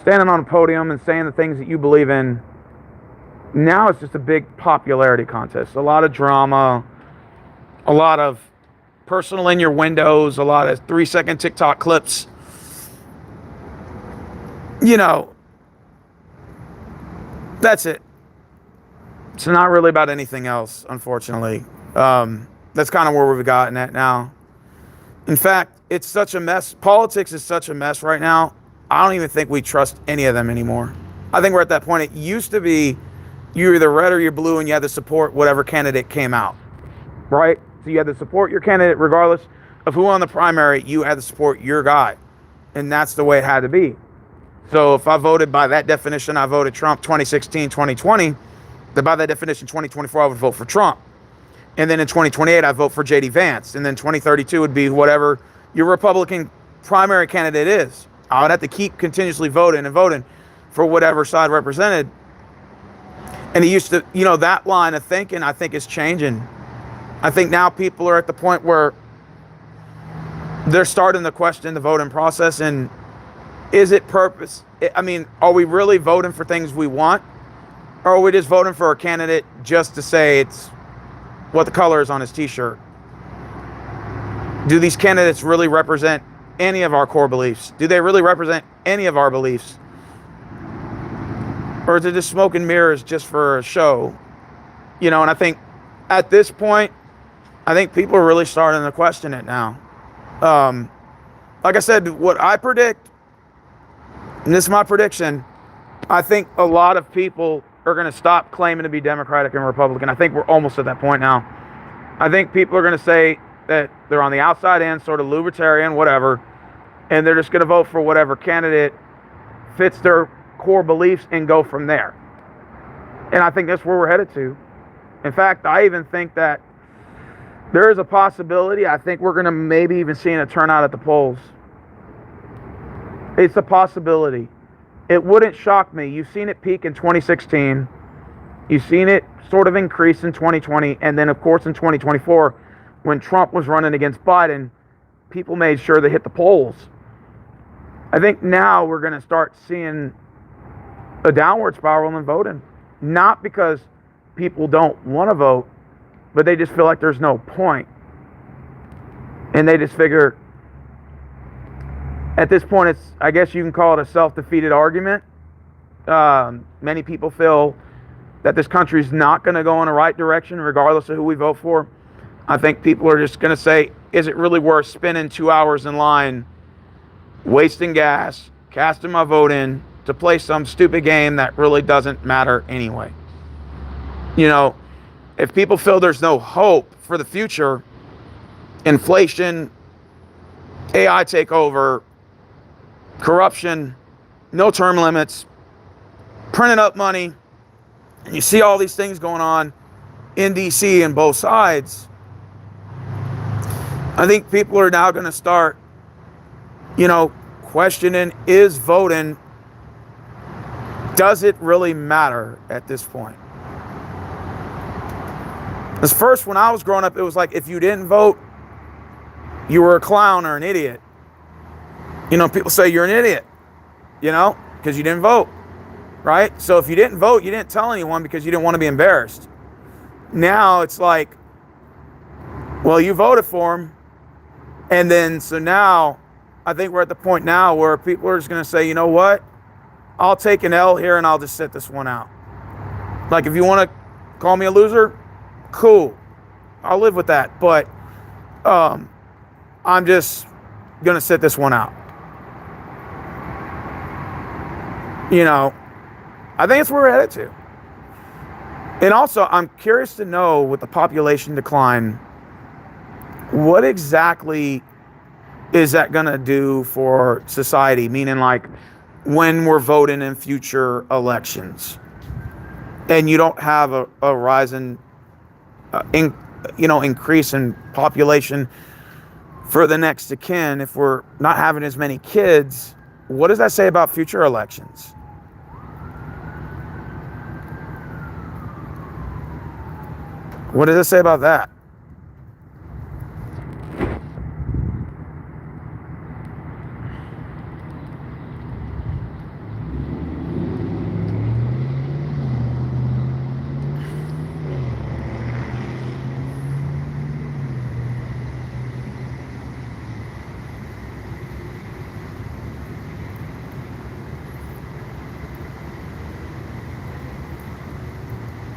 standing on a podium and saying the things that you believe in. Now it's just a big popularity contest. A lot of drama, a lot of personal in your windows, a lot of 3-second TikTok clips. You know, that's it. It's not really about anything else, unfortunately. That's kind of where we've gotten at now. In fact, it's such a mess. Politics is such a mess right now. I don't even think we trust any of them anymore. I think we're at that point. It used to be you're either red or you're blue and you had to support whatever candidate came out, right? So you had to support your candidate regardless of who won the primary. You had to support your guy. And that's the way it had to be. So if I voted by that definition, I voted Trump 2016, 2020, then by that definition, 2024, I would vote for Trump. And then in 2028, I vote for J.D. Vance. And then 2032 would be whatever your Republican primary candidate is. I would have to keep continuously voting and voting for whatever side represented. And it used to, you know, that line of thinking, I think, is changing. I think now people are at the point where they're starting to question the voting process. And is it purpose? I mean, are we really voting for things we want? Or are we just voting for a candidate just to say it's what the color is on his t-shirt? Do these candidates really represent any of our core beliefs? Do they really represent any of our beliefs? Or is it just smoke and mirrors just for a show? You know, and I think at this point, I think people are really starting to question it now. Like I said, what I predict, and this is my prediction, I think a lot of people are going to stop claiming to be Democratic and Republican. I think we're almost at that point now. I think people are going to say that they're on the outside in, sort of libertarian, whatever, and they're just going to vote for whatever candidate fits their core beliefs and go from there. And I think that's where we're headed to. In fact, I even think that there is a possibility, I think we're going to maybe even see a turnout at the polls. It's a possibility. It wouldn't shock me. You've seen it peak in 2016. You've seen it sort of increase in 2020. And then, of course, in 2024, when Trump was running against Biden, people made sure they hit the polls. I think now we're going to start seeing a downward spiral in voting. Not because people don't want to vote, but they just feel like there's no point. And they just figure, at this point, it's, I guess you can call it a self-defeated argument. Many people feel that this country's not going to go in the right direction regardless of who we vote for. I think people are just going to say, is it really worth spending 2 hours in line, wasting gas, casting my vote in to play some stupid game that really doesn't matter anyway? You know, if people feel there's no hope for the future, inflation, AI takeover, corruption, no term limits, printing up money, and you see all these things going on in DC and both sides, I think people are now going to start, you know, questioning, is voting, does it really matter at this point? Because first, when I was growing up, it was like if you didn't vote, you were a clown or an idiot. People say you're an idiot, because you didn't vote, right? So if you didn't vote, you didn't tell anyone because you didn't want to be embarrassed. Now it's like, well, you voted for him. And then, so now, I think we're at the point now where people are just going to say, you know what? I'll take an L here and I'll just sit this one out. Like, if you want to call me a loser, cool. I'll live with that. But I'm just going to sit this one out. I think it's where we're headed to. And also, I'm curious to know, with the population decline, what exactly is that going to do for society? Meaning, like, when we're voting in future elections and you don't have a rising, increase in population for the next of kin, if we're not having as many kids, what does that say about future elections? What does it say about that?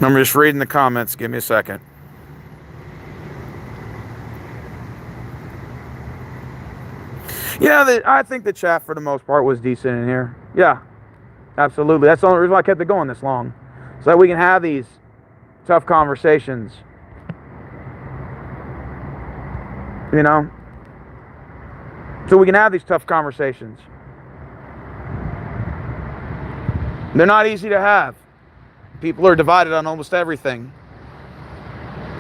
I'm just reading the comments. Give me a second. Yeah, I think the chat for the most part was decent in here. Yeah, absolutely. That's the only reason why I kept it going this long. So that we can have these tough conversations. So we can have these tough conversations. They're not easy to have. People are divided on almost everything.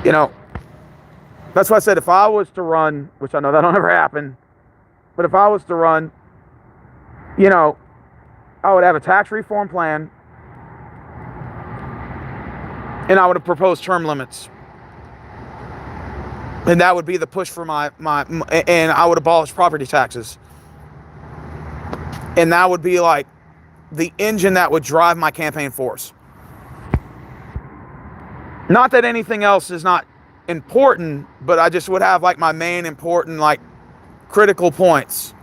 That's why I said if I was to run, which I know that'll never happen, but if I was to run, I would have a tax reform plan, and I would have proposed term limits. And that would be the push for my and I would abolish property taxes. And that would be like the engine that would drive my campaign force. Not that anything else is not important, but I just would have like my main important, like, critical points.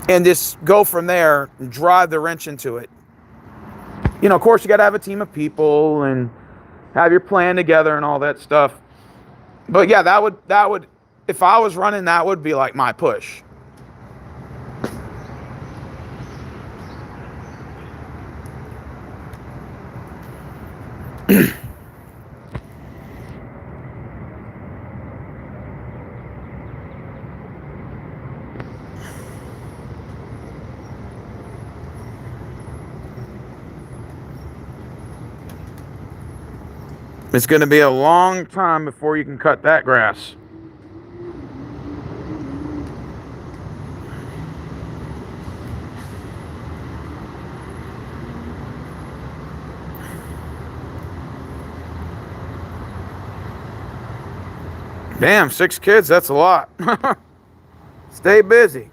And just go from there and drive the wrench into it. Of course, you got to have a team of people and have your plan together and all that stuff. But yeah, that would, if I was running, that would be like my push. It's going to be a long time before you can cut that grass. Damn, 6 kids, that's a lot. Stay busy.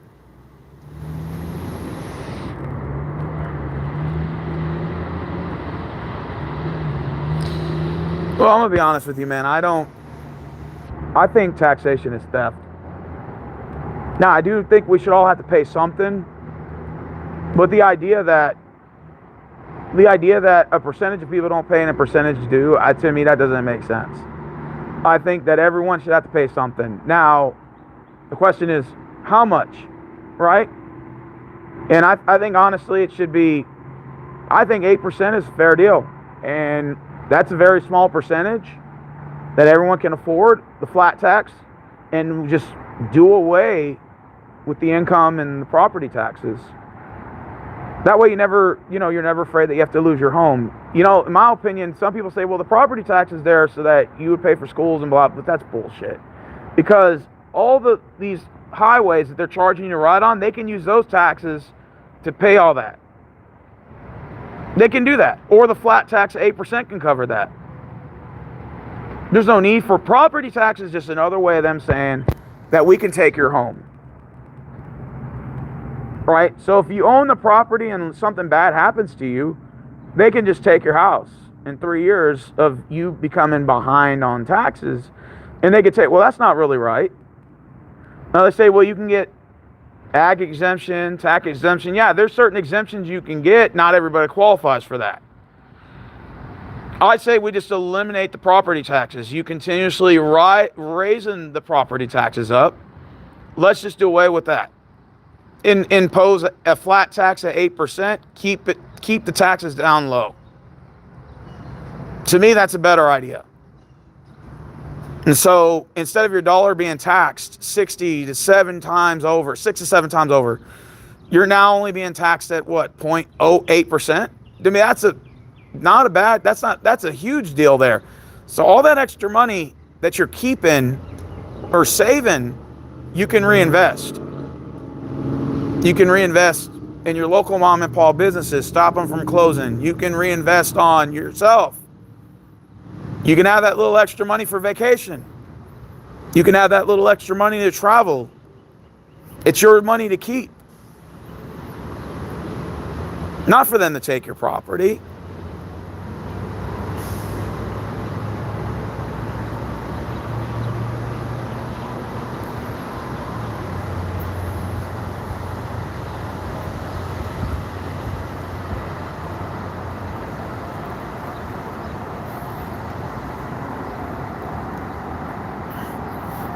Well, I'm going to be honest with you, man. I think taxation is theft. Now, I do think we should all have to pay something. But the idea that a percentage of people don't pay and a percentage do, to me, that doesn't make sense. I think that everyone should have to pay something. Now, the question is, how much, right? And I think, honestly, it should be, I think 8% is a fair deal. And that's a very small percentage that everyone can afford, the flat tax, and just do away with the income and the property taxes. That way you're never afraid that you have to lose your home. In my opinion, some people say, well, the property tax is there so that you would pay for schools and blah, but that's bullshit. Because all these highways that they're charging you to ride on, they can use those taxes to pay all that. They can do that. Or the flat tax 8% can cover that. There's no need for property taxes. Just another way of them saying that we can take your home. Right? So if you own the property and something bad happens to you, they can just take your house in 3 years of you becoming behind on taxes. And they could say, well, that's not really right. Now they say, well, you can get ag exemption, tax exemption. Yeah, there's certain exemptions you can get. Not everybody qualifies for that. I'd say we just eliminate the property taxes. You continuously raising the property taxes up. Let's just do away with that. Impose a flat tax at 8%. Keep the taxes down low. To me, that's a better idea. And so instead of your dollar being taxed 6 to 7 times over, you're now only being taxed at what, 0.08%? I mean, that's a huge deal there. So all that extra money that you're keeping or saving, you can reinvest. You can reinvest in your local mom and pop businesses, stop them from closing. You can reinvest on yourself. You can have that little extra money for vacation. You can have that little extra money to travel. It's your money to keep. Not for them to take your property.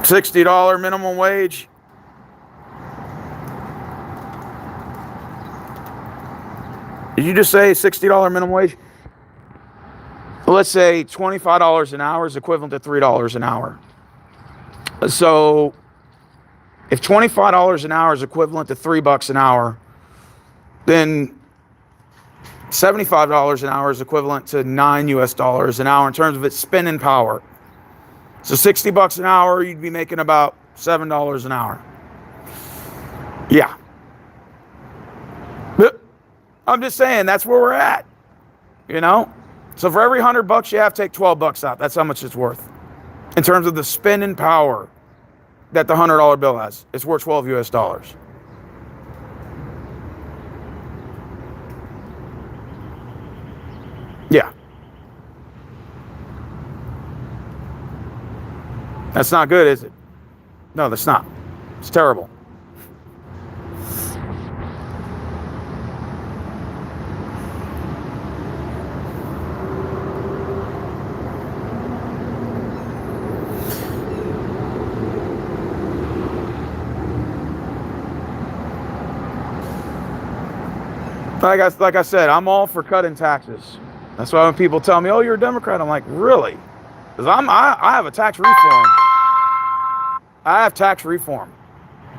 $60 minimum wage. Did you just say $60 minimum wage? Well, let's say $25 an hour is equivalent to $3 an hour. So if $25 an hour is equivalent to $3 an hour, then $75 an hour is equivalent to $9 an hour in terms of its spending power. So $60 an hour, you'd be making about $7 an hour. Yeah. But I'm just saying, that's where we're at. You know? So for every $100 you have, take $12 out. That's how much it's worth. In terms of the spending power that the $100 bill has. It's worth $12. Yeah. That's not good, is it? No, that's not. It's terrible. Like I said, I'm all for cutting taxes. That's why when people tell me, "Oh, you're a Democrat," I'm like, "Really?" Because I have a tax reform. I have tax reform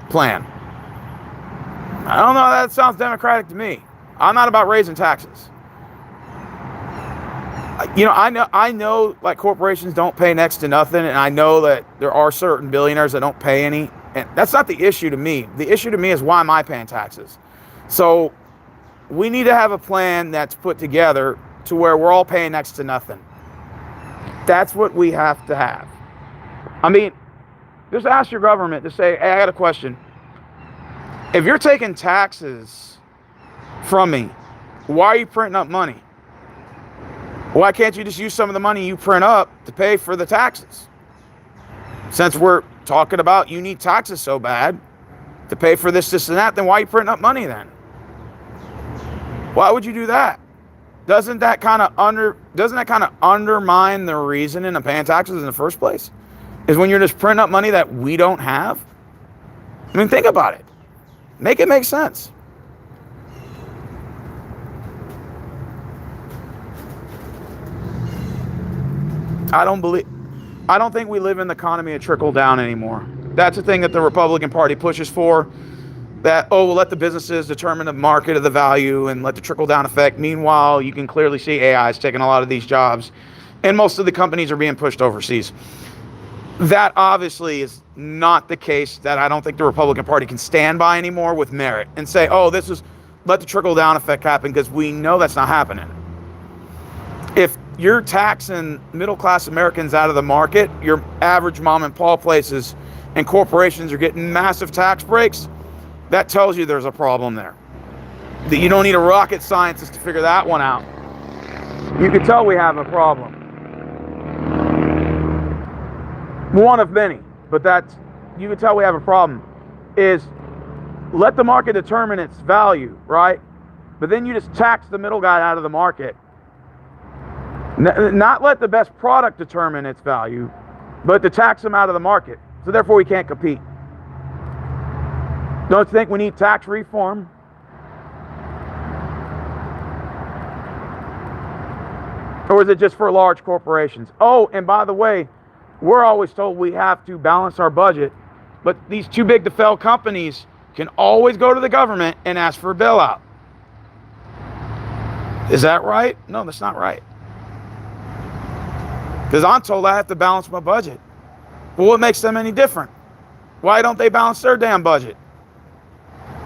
plan. I don't know. That sounds democratic to me. I'm not about raising taxes. You know, I know like corporations don't pay next to nothing, and I know that there are certain billionaires that don't pay any. And that's not the issue to me. The issue to me is, why am I paying taxes? So we need to have a plan that's put together to where we're all paying next to nothing. That's what we have to have. I mean, just ask your government to say, "Hey, I got a question. If you're taking taxes from me, why are you printing up money? Why can't you just use some of the money you print up to pay for the taxes? Since we're talking about you need taxes so bad to pay for this, and that, then why are you printing up money then? Why would you do that? Doesn't that kind of undermine the reason of paying taxes in the first place? Is when you're just printing up money that we don't have? I mean, think about it. Make it make sense. I don't think we live in the economy of trickle down anymore. That's the thing that the Republican Party pushes for. That, oh, we'll let the businesses determine the market of the value and let the trickle down effect. Meanwhile, you can clearly see AI is taking a lot of these jobs, and most of the companies are being pushed overseas. That obviously is not the case that I don't think the Republican Party can stand by anymore with merit and say, oh, let the trickle down effect happen, because we know that's not happening. If you're taxing middle-class Americans out of the market. Your average mom and pop places and corporations are getting massive tax breaks. That tells you there's a problem there. That you don't need a rocket scientist to figure that one out. You can tell we have a problem. One of many, but that's, you can tell we have a problem, is let the market determine its value, right? But then you just tax the middle guy out of the market. Not let the best product determine its value, but to tax them out of the market. So therefore we can't compete. Don't you think we need tax reform? Or is it just for large corporations? Oh, and by the way, we're always told we have to balance our budget, but these too big to fail companies can always go to the government and ask for a bailout. Is that right? No, that's not right. Because I'm told I have to balance my budget. But what makes them any different? Why don't they balance their damn budget?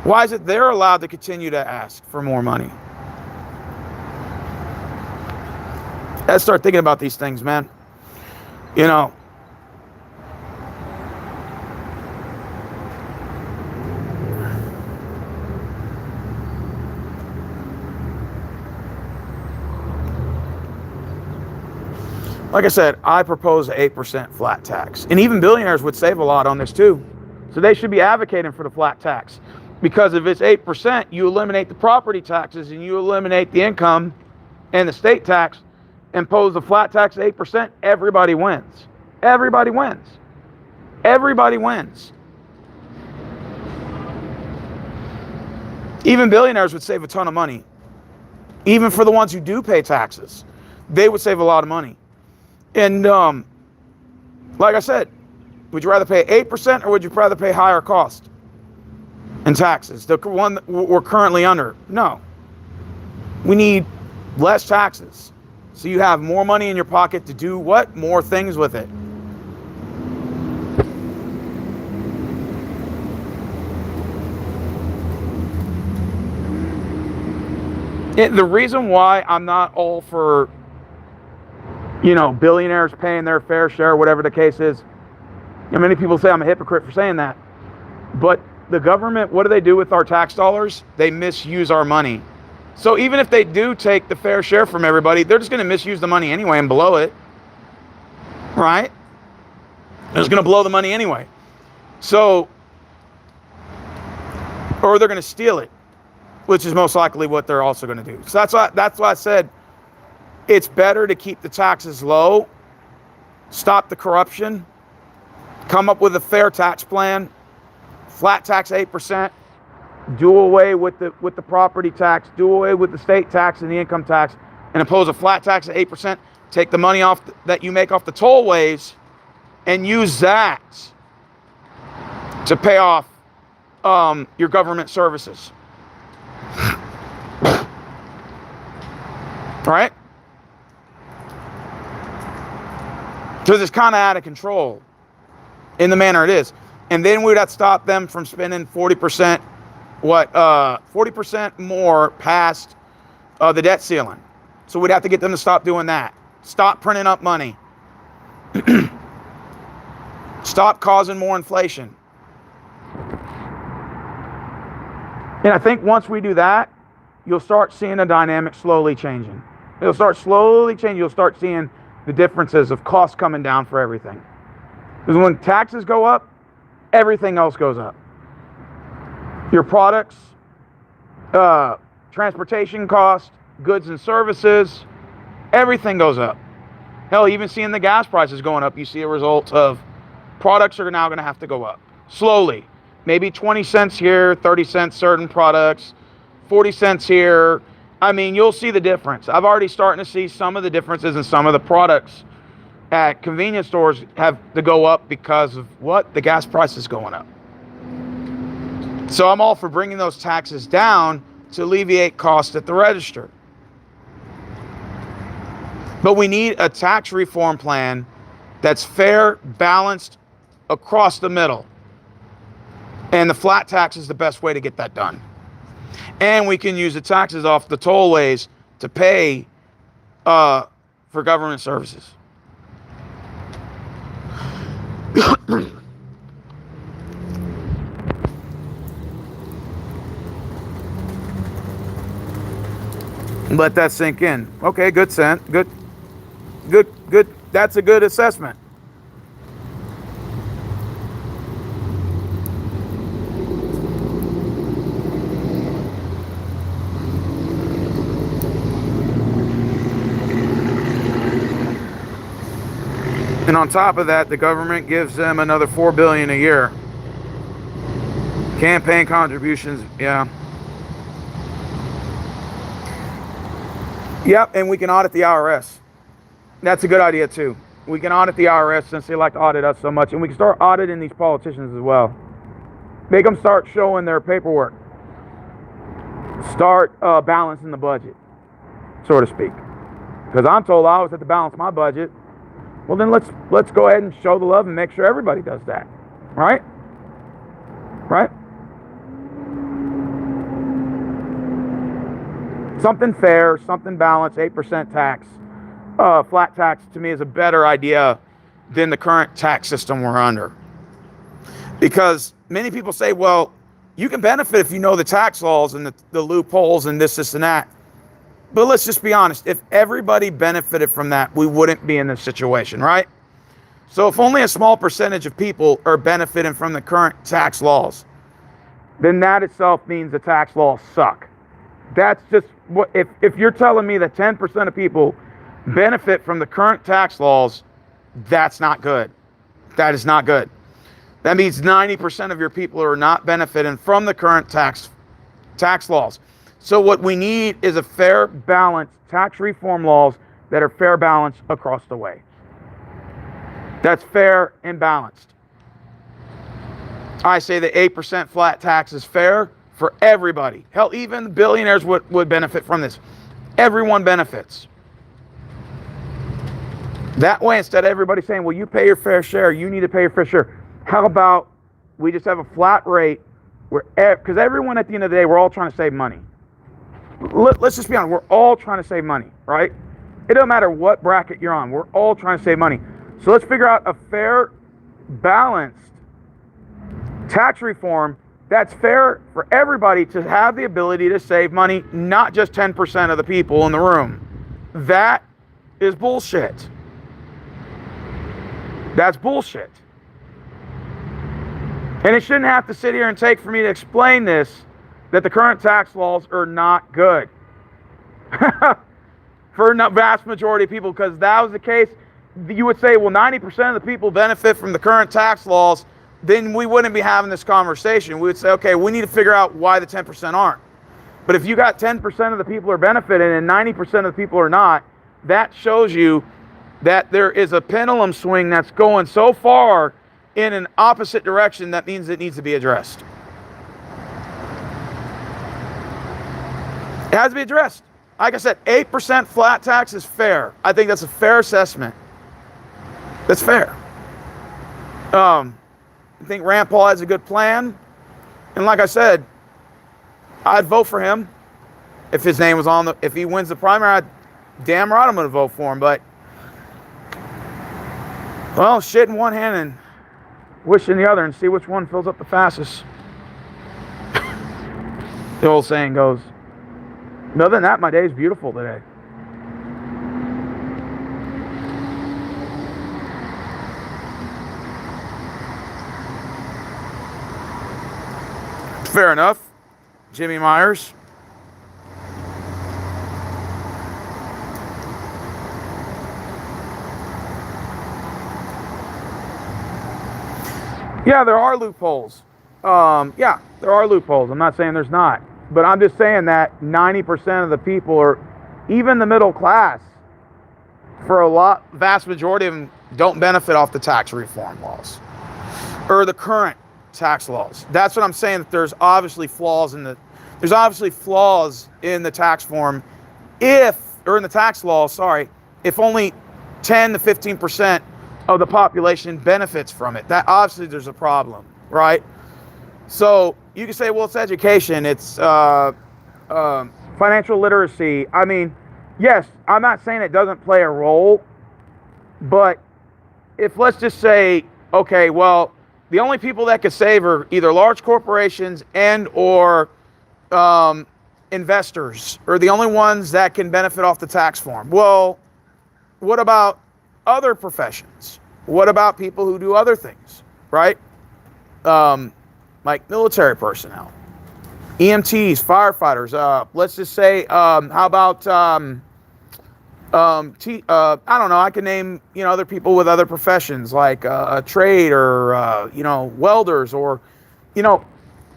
Why is it they're allowed to continue to ask for more money? Let's start thinking about these things, man. You know, like I said, I propose an 8% flat tax. And even billionaires would save a lot on this too. So they should be advocating for the flat tax. Because if it's 8%, you eliminate the property taxes and you eliminate the income and the state tax, impose a flat tax of 8%, everybody wins. Everybody wins. Everybody wins. Even billionaires would save a ton of money. Even for the ones who do pay taxes, they would save a lot of money. And like I said, would you rather pay 8% or would you rather pay higher cost in taxes? The one that we're currently under. No. We need less taxes. So you have more money in your pocket to do what? More things with it. The reason why I'm not all for, you know, billionaires paying their fair share, whatever the case is. And many people say I'm a hypocrite for saying that. But the government, what do they do with our tax dollars? They misuse our money. So even if they do take the fair share from everybody, they're just going to misuse the money anyway and blow it. Right? They're just going to blow the money anyway. So, or they're going to steal it, which is most likely what they're also going to do. So that's why I said it's better to keep the taxes low, stop the corruption, come up with a fair tax plan, flat tax 8%, do away with the property tax, do away with the state tax and the income tax, and impose a flat tax of 8%. Take the money off that you make off the tollways and use that to pay off your government services. Right? Because it's kind of out of control in the manner it is. And then we'd have to stop them from spending 40%, 40% more past the debt ceiling. So we'd have to get them to stop doing that. Stop printing up money. Stop causing more inflation. And I think once we do that, you'll start seeing the dynamic slowly changing. It'll start slowly changing. You'll start seeing the differences of costs coming down for everything. Because when taxes go up, everything else goes up. Your products, transportation costs, goods and services, everything goes up. Hell, even seeing the gas prices going up, you see a result of products are now going to have to go up slowly. Maybe 20 cents here, 30 cents certain products, 40 cents here. I mean, you'll see the difference. I've already starting to see some of the differences in some of the products at convenience stores have to go up because of what? The gas price is going up. So I'm all for bringing those taxes down to alleviate costs at the register. But we need a tax reform plan that's fair, balanced, across the middle. And the flat tax is the best way to get that done. And we can use the taxes off the tollways to pay for government services. Let that sink in. Okay, good sense. Good. That's a good assessment. And on top of that, the government gives them another $4 billion a year. Campaign contributions, yeah. Yep, and we can audit the IRS. That's a good idea too. We can audit the IRS since they like to audit us so much, and we can start auditing these politicians as well. Make them start showing their paperwork. Start balancing the budget, so to speak. Because I'm told I always have to balance my budget. Well, then let's go ahead and show the love and make sure everybody does that, right? Right? Something fair, something balanced, 8% tax. Flat tax to me is a better idea than the current tax system we're under. Because many people say, well, you can benefit if you know the tax laws and the loopholes and this, and that. But let's just be honest. If everybody benefited from that, we wouldn't be in this situation, right? So if only a small percentage of people are benefiting from the current tax laws, then that itself means the tax laws suck. That's just what, if you're telling me that 10% of people benefit from the current tax laws, that's not good. That is not good. That means 90% of your people are not benefiting from the current tax laws. So what we need is a fair, balanced tax reform laws that are fair, balanced across the way. That's fair and balanced. I say the 8% flat tax is fair for everybody. Hell, even billionaires would benefit from this. Everyone benefits. That way, instead of everybody saying, well, you pay your fair share, you need to pay your fair share. How about we just have a flat rate where, because everyone at the end of the day, we're all trying to save money. Let's just be honest, we're all trying to save money, right? It doesn't matter what bracket you're on, we're all trying to save money. So let's figure out a fair, balanced tax reform that's fair for everybody to have the ability to save money, not just 10% of the people in the room. That is bullshit. That's bullshit. And it shouldn't have to sit here and take for me to explain this, that the current tax laws are not good for the vast majority of people, because if that was the case, you would say, well, 90% of the people benefit from the current tax laws, then we wouldn't be having this conversation. We would say, okay, we need to figure out why the 10% aren't. But if you got 10% of the people are benefiting and 90% of the people are not, that shows you that there is a pendulum swing that's going so far in an opposite direction, that means it needs to be addressed. It has to be addressed. Like I said, 8% flat tax is fair. I think that's a fair assessment. That's fair. I think Rand Paul has a good plan. And like I said, I'd vote for him if his name was on the, if he wins the primary, damn right I'm going to vote for him. But, well, shit in one hand and wish in the other, and see which one fills up the fastest. The old saying goes. Other than that, my day is beautiful today. Fair enough. Jimmy Myers. Yeah, there are loopholes. Yeah, there are loopholes. I'm not saying there's not. But I'm just saying that 90% of the people, or even the middle class, for a vast majority of them, don't benefit off the tax reform laws or the current tax laws. That's what I'm saying. That there's obviously flaws in the tax form, in the tax law. Sorry, if only 10 to 15% of the population benefits from it. That obviously there's a problem, right? So you can say, well, it's education, it's financial literacy. I mean, yes, I'm not saying it doesn't play a role, but if let's just say, okay, well, the only people that could save are either large corporations and or investors, or the only ones that can benefit off the tax form. Well, what about other professions? What about people who do other things, right? Like military personnel, EMTs, firefighters. Let's just say, how about I don't know. I can name other people with other professions like a trade or welders, or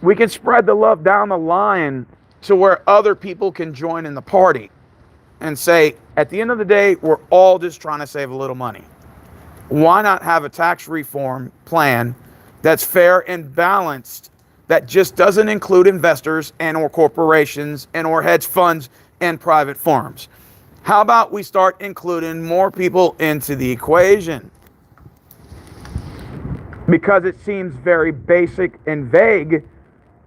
we can spread the love down the line to where other people can join in the party and say, at the end of the day, we're all just trying to save a little money. Why not have a tax reform plan that's fair and balanced, that just doesn't include investors and or corporations and or hedge funds and private firms? How about we start including more people into the equation? Because it seems very basic and vague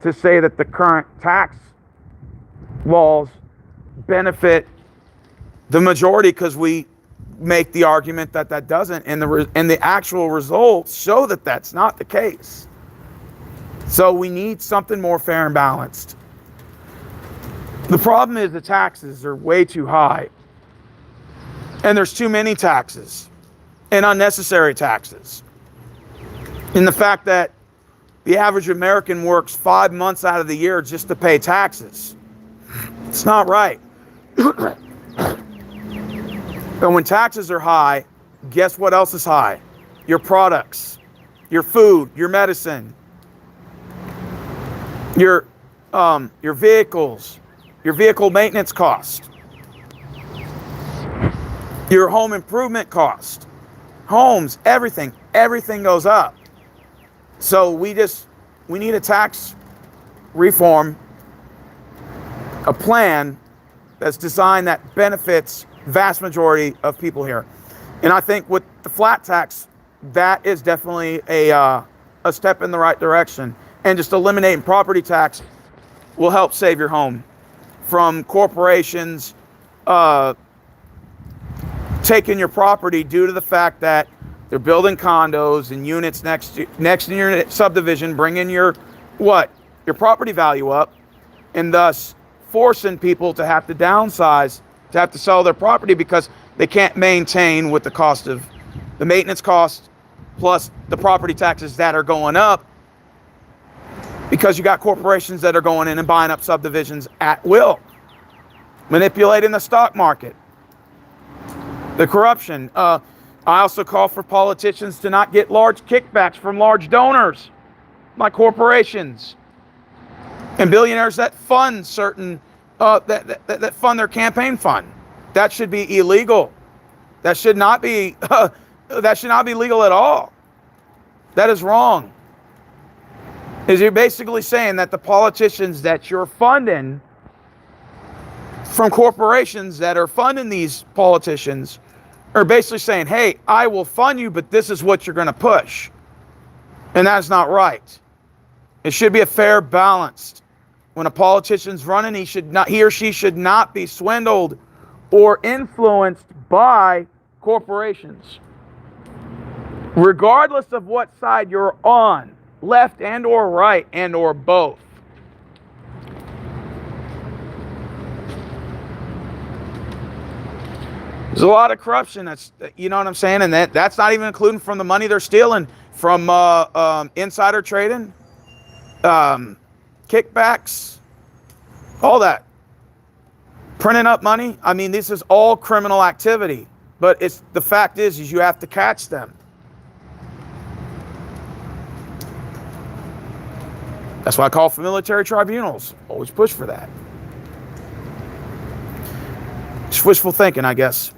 to say that the current tax laws benefit the majority, because we make the argument that that doesn't, and the actual results show that that's not the case. So we need something more fair and balanced. The problem is the taxes are way too high, and there's too many taxes and unnecessary taxes. And the fact that the average American works 5 months out of the year just to pay taxes, it's not right. And when taxes are high, guess what else is high? Your products, your food, your medicine, your vehicles, your vehicle maintenance cost, your home improvement cost, homes, everything goes up. So we need a tax reform, a plan that's designed that benefits vast majority of people here. And I think with the flat tax, that is definitely a step in the right direction. And just eliminating property tax will help save your home from corporations taking your property due to the fact that they're building condos and units next to your subdivision, bringing your property value up, and thus forcing people to have to downsize, to have to sell their property because they can't maintain with the cost of the maintenance cost plus the property taxes that are going up, because you got corporations that are going in and buying up subdivisions at will, manipulating the stock market, the corruption. I also call for politicians to not get large kickbacks from large donors like corporations and billionaires that fund certain that fund their campaign fund. That should be illegal. That should not be legal at all. That is wrong. Is you're basically saying that the politicians that you're funding from corporations that are funding these politicians are basically saying, hey, I will fund you, but this is what you're going to push. And that's not right. It should be a fair balance. When a politician's running, he or she should not be swindled or influenced by corporations, regardless of what side you're on, left and or right and or both. There's a lot of corruption. That's, you know what I'm saying? And that's not even including from the money they're stealing from insider trading, kickbacks, all that. Printing up money. I mean, this is all criminal activity. But the fact is you have to catch them. That's why I call for military tribunals. Always push for that. It's wishful thinking, I guess.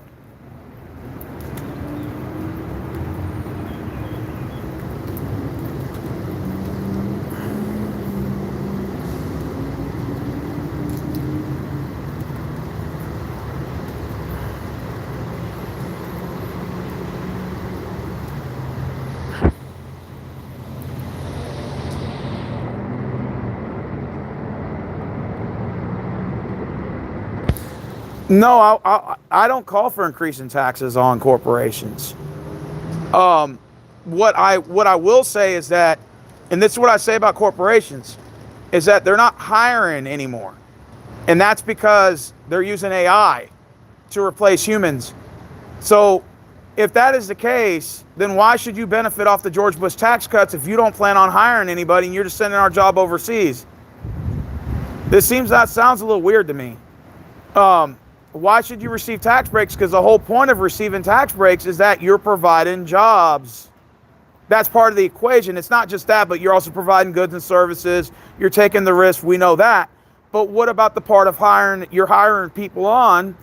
No, I don't call for increasing taxes on corporations. What I will say is that, and this is what I say about corporations, is that they're not hiring anymore. And that's because they're using AI to replace humans. So if that is the case, then why should you benefit off the George Bush tax cuts if you don't plan on hiring anybody and you're just sending our job overseas? That sounds a little weird to me. Why should you receive tax breaks? Because the whole point of receiving tax breaks is that you're providing jobs. That's part of the equation. It's not just that, but you're also providing goods and services. You're taking the risk. We know that. But what about the part of you're hiring people on?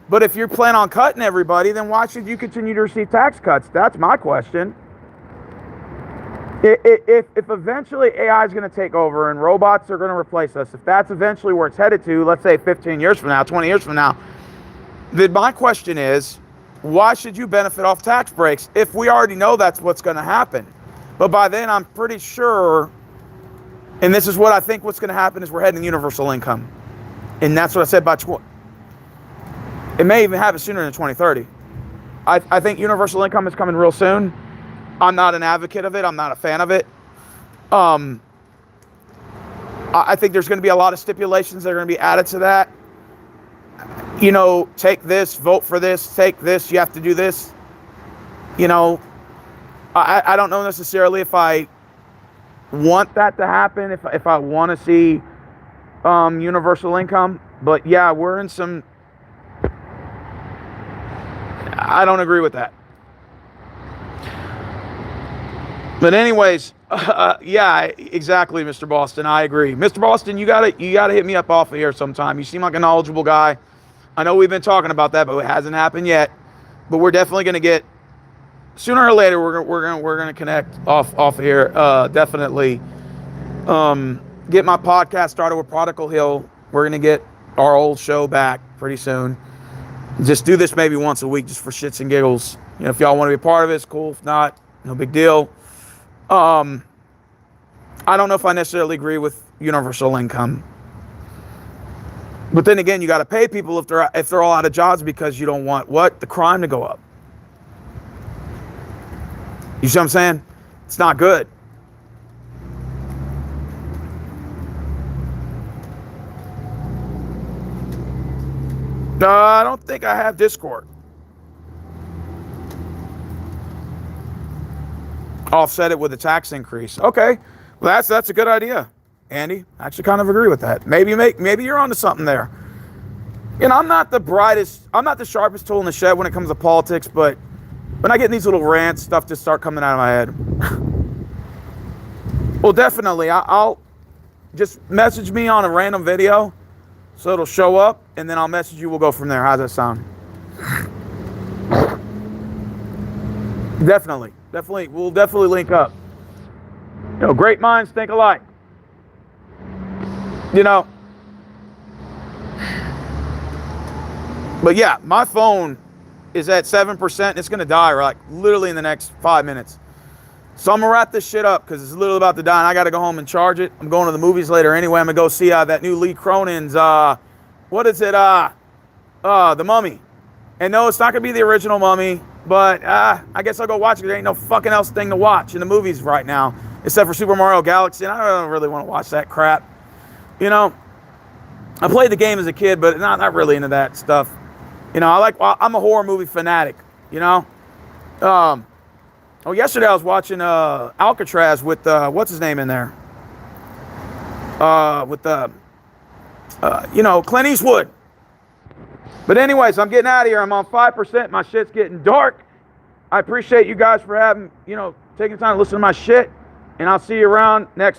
But if you plan on cutting everybody, then why should you continue to receive tax cuts? That's my question. If eventually AI is going to take over and robots are going to replace us, if that's eventually where it's headed to, let's say 15 years from now, 20 years from now, then my question is, why should you benefit off tax breaks if we already know that's what's going to happen? But by then, I'm pretty sure, and this is what I think what's going to happen, is we're heading to universal income. And that's what I said by it may even happen sooner than 2030. I think universal income is coming real soon. I'm not an advocate of it. I'm not a fan of it. I think there's going to be a lot of stipulations that are going to be added to that. You know, take this, vote for this, take this, you have to do this. You know, I don't know necessarily if I want that to happen, if I want to see universal income. But yeah, we're in some... I don't agree with that. But anyways, yeah, exactly, Mr. Boston. I agree. Mr. Boston, you gotta hit me up off of here sometime. You seem like a knowledgeable guy. I know we've been talking about that, but it hasn't happened yet. But we're definitely gonna get, sooner or later, we're gonna connect off of here. Definitely. Get my podcast started with Prodigal Hill. We're gonna get our old show back pretty soon. Just do this maybe once a week, just for shits and giggles. You know, if y'all want to be a part of it, it's cool. If not, no big deal. I don't know if I necessarily agree with universal income. But then again, you got to pay people if they're all out of jobs because you don't want the crime to go up. You see what I'm saying? It's not good. I don't think I have Discord. Offset it with a tax increase. Okay, well that's a good idea, Andy. I actually kind of agree with that. Maybe you're onto something there. You know, I'm not the sharpest tool in the shed when it comes to politics, but when I get in these little rants, stuff just start coming out of my head. Well, definitely, I'll just message me on a random video, so it'll show up, and then I'll message you. We'll go from there. How's that sound? Definitely. We'll definitely link up. You know, great minds think alike. You know. But yeah, my phone is at 7%. It's going to die, like, literally in the next 5 minutes. So I'm going to wrap this shit up because it's literally about to die, and I got to go home and charge it. I'm going to the movies later anyway. I'm going to go see that new Lee Cronin's, what is it? The Mummy. And no, it's not going to be the original Mummy, but I guess I'll go watch it. There ain't no fucking else thing to watch in the movies right now, except for Super Mario Galaxy, and I don't really want to watch that crap. You know, I played the game as a kid, but not really into that stuff. You know, I'm a horror movie fanatic, you know? Yesterday I was watching Alcatraz with what's his name in there? Clint Eastwood. But anyways, I'm getting out of here. I'm on 5%. My shit's getting dark. I appreciate you guys for taking time to listen to my shit. And I'll see you around next